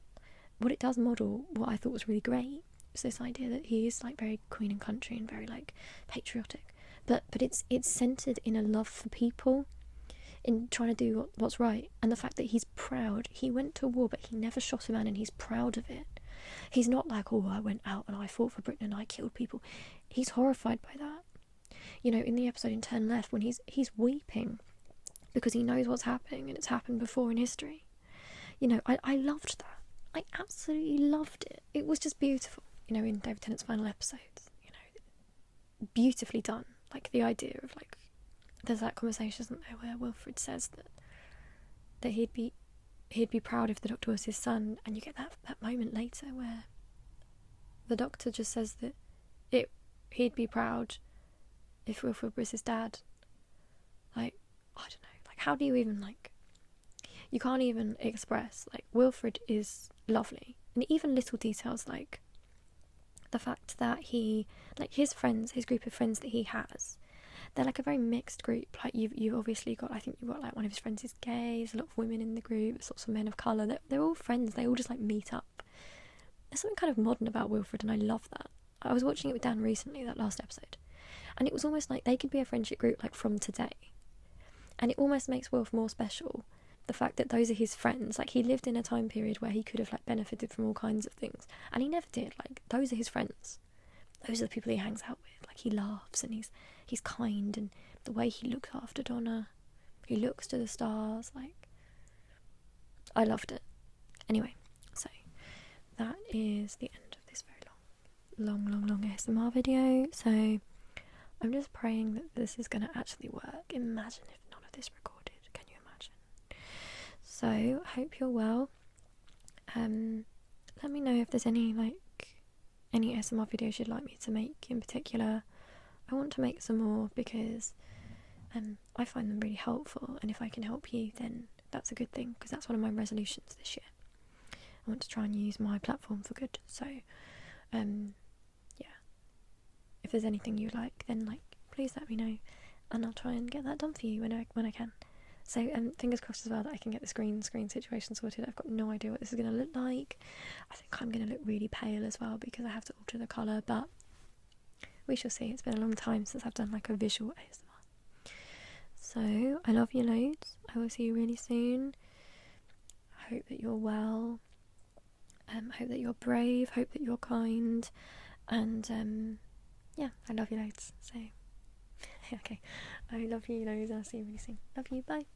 [SPEAKER 2] what it does model, what I thought was really great, is this idea that he is, like, very queen and country and very, like, patriotic. But it's centred in a love for people, in trying to do what's right, and the fact that he's proud. He went to war, but he never shot a man, and he's proud of it. He's not like, oh, I went out and I fought for Britain and I killed people. He's horrified by that. You know, in the episode in Turn Left, when he's weeping because he knows what's happening, and it's happened before in history. You know, I loved that. I absolutely loved it. It was just beautiful. You know, in David Tennant's final episodes, you know, beautifully done. Like, the idea of, like, there's that conversation, isn't there, where Wilfred says that he'd be proud if the Doctor was his son, and you get that moment later where the Doctor just says that he'd be proud if Wilfred was his dad. Like, I don't know, like, how do you even, like, you can't even express, like, Wilfred is lovely, and even little details like the fact that he, like, his friends, his group of friends that he has, they're like a very mixed group. Like, you've obviously got, I think you've got, like, one of his friends is gay, there's a lot of women in the group, there's lots of men of colour, they're all friends, they all just, like, meet up. There's something kind of modern about Wilfred, and I love that. I was watching it with Dan recently, that last episode, and it was almost like they could be a friendship group, like, from today, and it almost makes Wilf more special. The fact that those are his friends, like, he lived in a time period where he could have, like, benefited from all kinds of things, and he never did. Like, those are his friends, those are the people he hangs out with. Like, he laughs, and he's kind, and the way he looks after Donna, he looks to the stars, like, I loved it. Anyway, so that is the end of this very long ASMR video. So I'm just praying that this is going to actually work. Imagine if none of this recorded. Can you imagine? So, hope you're well. Let me know if there's any ASMR videos you'd like me to make in particular. I want to make some more because I find them really helpful, and if I can help you, then that's a good thing, because that's one of my resolutions this year. I want to try and use my platform for good. So, yeah. If there's anything you like, then, like, please let me know, and I'll try and get that done for you when I can. So, fingers crossed as well that I can get the screen situation sorted. I've got no idea what this is going to look like. I think I'm going to look really pale as well because I have to alter the colour, but we shall see. It's been a long time since I've done, like, a visual ASMR. So, I love you loads. I will see you really soon. I hope that you're well. Hope that you're brave. Hope that you're kind. And, yeah, I love you loads. So, okay. I love you loads. I'll see you really soon. Love you. Bye.